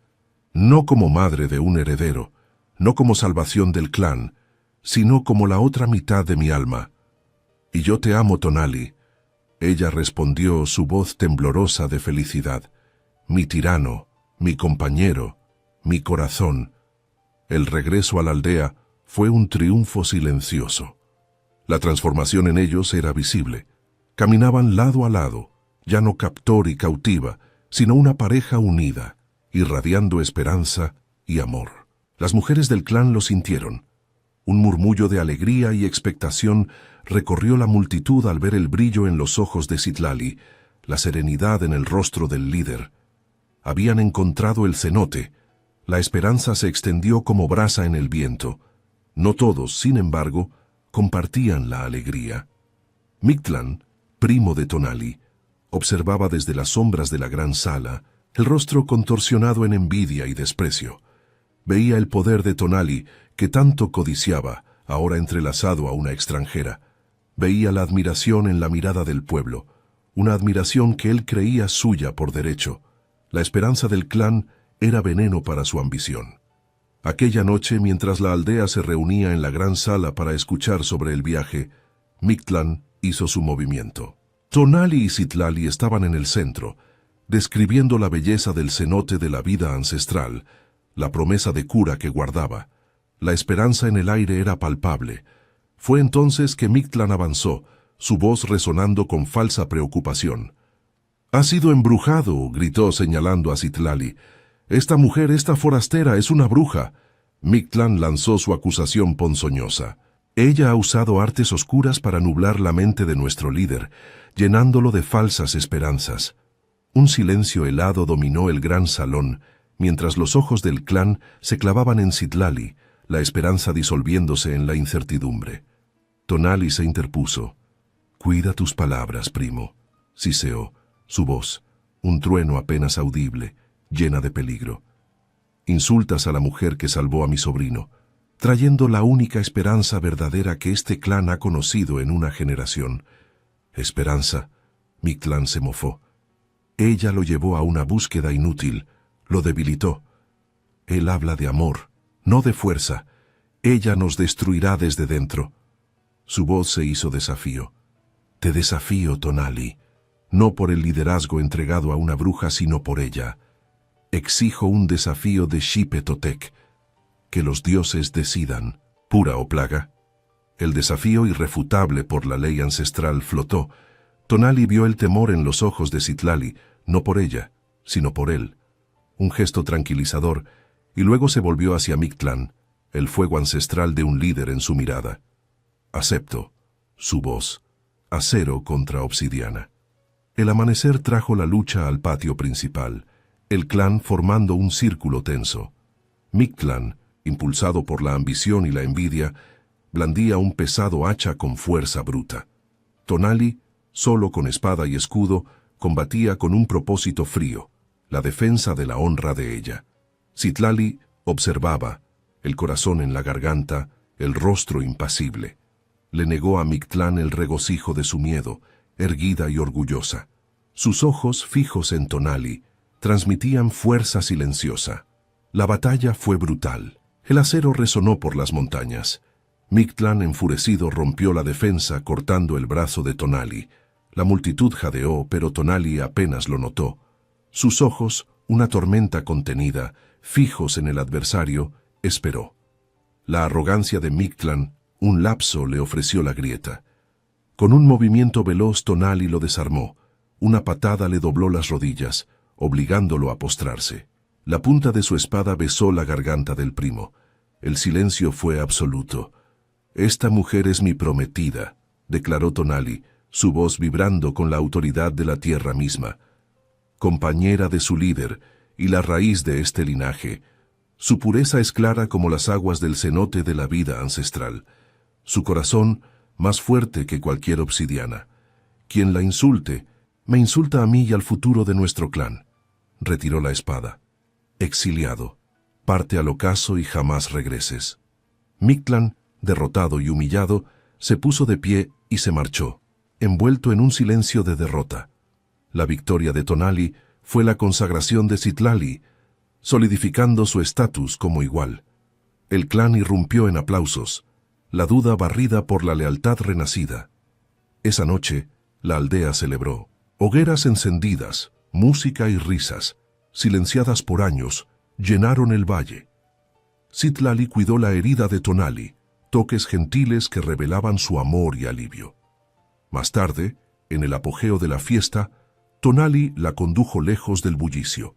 No como madre de un heredero, no como salvación del clan, sino como la otra mitad de mi alma. «Y yo te amo, Tonali». Ella respondió, su voz temblorosa de felicidad. «Mi tirano, mi compañero, mi corazón». El regreso a la aldea fue un triunfo silencioso. La transformación en ellos era visible. Caminaban lado a lado, ya no captor y cautiva, sino una pareja unida, irradiando esperanza y amor. Las mujeres del clan lo sintieron. Un murmullo de alegría y expectación recorrió la multitud al ver el brillo en los ojos de Citlali, la serenidad en el rostro del líder. Habían encontrado el cenote. La esperanza se extendió como brasa en el viento. No todos, sin embargo, compartían la alegría. Mictlán, primo de Tonali, observaba desde las sombras de la gran sala, el rostro contorsionado en envidia y desprecio. Veía el poder de Tonali, que tanto codiciaba, ahora entrelazado a una extranjera. Veía la admiración en la mirada del pueblo, una admiración que él creía suya por derecho, la esperanza del clan era veneno para su ambición. Aquella noche, mientras la aldea se reunía en la gran sala para escuchar sobre el viaje, Mictlán hizo su movimiento. Tonali y Citlali estaban en el centro, describiendo la belleza del cenote de la vida ancestral, la promesa de cura que guardaba. La esperanza en el aire era palpable. Fue entonces que Mictlán avanzó, su voz resonando con falsa preocupación. «Ha sido embrujado», gritó señalando a Citlali. «Esta mujer, esta forastera, es una bruja». Mictlán lanzó su acusación ponzoñosa. «Ella ha usado artes oscuras para nublar la mente de nuestro líder, llenándolo de falsas esperanzas». Un silencio helado dominó el gran salón, mientras los ojos del clan se clavaban en Citlali, la esperanza disolviéndose en la incertidumbre. Tonali se interpuso. «Cuida tus palabras, primo», siseó, su voz, un trueno apenas audible, llena de peligro. «Insultas a la mujer que salvó a mi sobrino, trayendo la única esperanza verdadera que este clan ha conocido en una generación». «Esperanza», Mictlán se mofó. «Ella lo llevó a una búsqueda inútil, lo debilitó. Él habla de amor, no de fuerza. Ella nos destruirá desde dentro». Su voz se hizo desafío. «Te desafío, Tonali, no por el liderazgo entregado a una bruja, sino por ella. Exijo un desafío de Xipe Totec, que los dioses decidan, pura o plaga». El desafío irrefutable por la ley ancestral flotó. Tonali vio el temor en los ojos de Citlali, no por ella, sino por él. Un gesto tranquilizador, y luego se volvió hacia Mictlán, el fuego ancestral de un líder en su mirada. «Acepto», su voz, acero contra obsidiana. El amanecer trajo la lucha al patio principal, el clan formando un círculo tenso. Mictlán, impulsado por la ambición y la envidia, blandía un pesado hacha con fuerza bruta. Tonali, solo con espada y escudo, combatía con un propósito frío, la defensa de la honra de ella. Citlali observaba, el corazón en la garganta, el rostro impasible. Le negó a Mictlán el regocijo de su miedo, erguida y orgullosa. Sus ojos, fijos en Tonali, transmitían fuerza silenciosa. La batalla fue brutal. El acero resonó por las montañas. Mictlán, enfurecido, rompió la defensa cortando el brazo de Tonali. La multitud jadeó, pero Tonali apenas lo notó. Sus ojos, una tormenta contenida, fijos en el adversario, esperó. La arrogancia de Mictlán, un lapso, le ofreció la grieta. Con un movimiento veloz Tonali lo desarmó. Una patada le dobló las rodillas, obligándolo a postrarse. La punta de su espada besó la garganta del primo. El silencio fue absoluto. «Esta mujer es mi prometida», declaró Tonali, su voz vibrando con la autoridad de la tierra misma. «Compañera de su líder y la raíz de este linaje. Su pureza es clara como las aguas del cenote de la vida ancestral. Su corazón más fuerte que cualquier obsidiana. Quien la insulte, me insulta a mí y al futuro de nuestro clan». Retiró la espada. «Exiliado, parte al ocaso y jamás regreses». Mictlán, derrotado y humillado, se puso de pie y se marchó, envuelto en un silencio de derrota. La victoria de Tonali fue la consagración de Citlali, solidificando su estatus como igual. El clan irrumpió en aplausos, la duda barrida por la lealtad renacida. Esa noche, la aldea celebró. Hogueras encendidas, música y risas, silenciadas por años, llenaron el valle. Citlali cuidó la herida de Tonali, toques gentiles que revelaban su amor y alivio. Más tarde, en el apogeo de la fiesta, Tonali la condujo lejos del bullicio.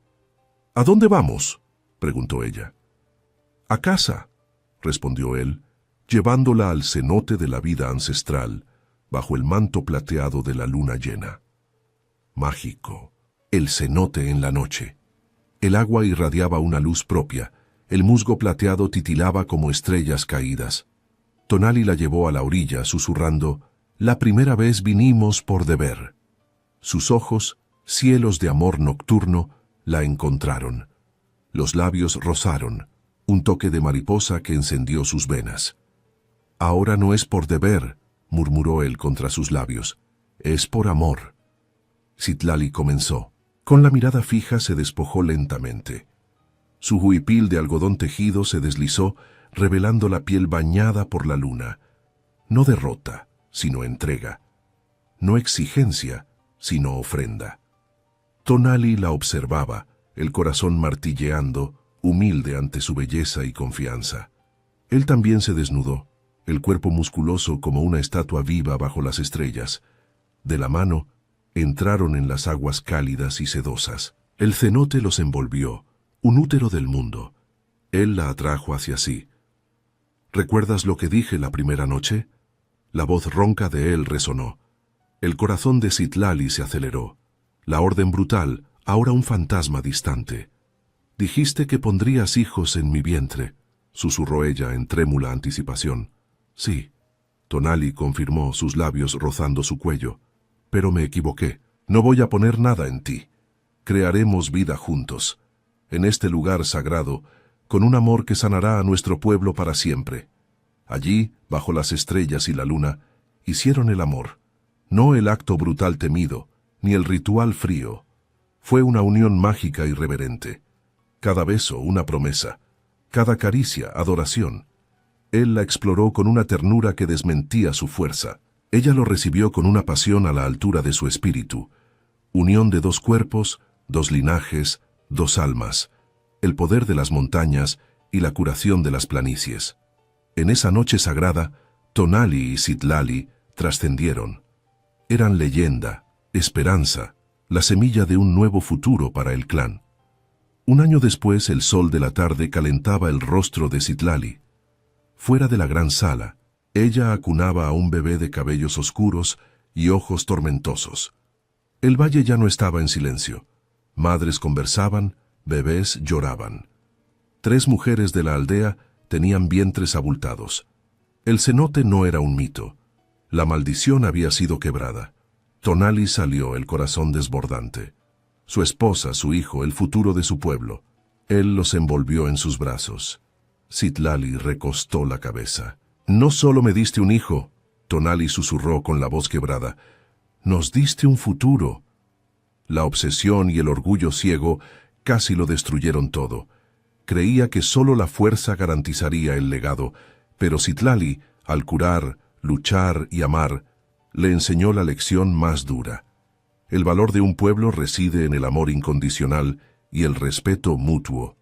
«¿A dónde vamos?», preguntó ella. «A casa», respondió él, llevándola al cenote de la vida ancestral, bajo el manto plateado de la luna llena. Mágico, el cenote en la noche. El agua irradiaba una luz propia, el musgo plateado titilaba como estrellas caídas. Tonali la llevó a la orilla, susurrando, «La primera vez vinimos por deber». Sus ojos, cielos de amor nocturno, la encontraron. Los labios rozaron, un toque de mariposa que encendió sus venas. «Ahora no es por deber», murmuró él contra sus labios, «es por amor». Citlali comenzó. Con la mirada fija se despojó lentamente. Su huipil de algodón tejido se deslizó, revelando la piel bañada por la luna. No derrota, sino entrega. No exigencia, sino ofrenda. Tonali la observaba, el corazón martilleando, humilde ante su belleza y confianza. Él también se desnudó, el cuerpo musculoso como una estatua viva bajo las estrellas. De la mano, entraron en las aguas cálidas y sedosas. El cenote los envolvió, un útero del mundo. Él la atrajo hacia sí. ¿Recuerdas lo que dije la primera noche? La voz ronca de él resonó. El corazón de Citlali se aceleró. La orden brutal, ahora un fantasma distante. Dijiste que pondrías hijos en mi vientre, susurró ella en trémula anticipación. Sí, Tonali confirmó, sus labios rozando su cuello. Pero me equivoqué. No voy a poner nada en ti. Crearemos vida juntos, en este lugar sagrado, con un amor que sanará a nuestro pueblo para siempre. Allí, bajo las estrellas y la luna, hicieron el amor. No el acto brutal temido, ni el ritual frío. Fue una unión mágica y reverente. Cada beso, una promesa. Cada caricia, adoración. Él la exploró con una ternura que desmentía su fuerza. Ella lo recibió con una pasión a la altura de su espíritu. Unión de dos cuerpos, dos linajes, dos almas. El poder de las montañas y la curación de las planicies. En esa noche sagrada, Tonali y Citlali trascendieron. Eran leyenda, esperanza, la semilla de un nuevo futuro para el clan. Un año después, el sol de la tarde calentaba el rostro de Citlali. Fuera de la gran sala, ella acunaba a un bebé de cabellos oscuros y ojos tormentosos. El valle ya no estaba en silencio. Madres conversaban, bebés lloraban. 3 mujeres de la aldea tenían vientres abultados. El cenote no era un mito. La maldición había sido quebrada. Tonali salió, el corazón desbordante. Su esposa, su hijo, el futuro de su pueblo. Él los envolvió en sus brazos. Citlali recostó la cabeza. «No solo me diste un hijo», Tonali susurró con la voz quebrada. «Nos diste un futuro». La obsesión y el orgullo ciego casi lo destruyeron todo. Creía que solo la fuerza garantizaría el legado, pero Citlali, al curar, luchar y amar, le enseñó la lección más dura. El valor de un pueblo reside en el amor incondicional y el respeto mutuo.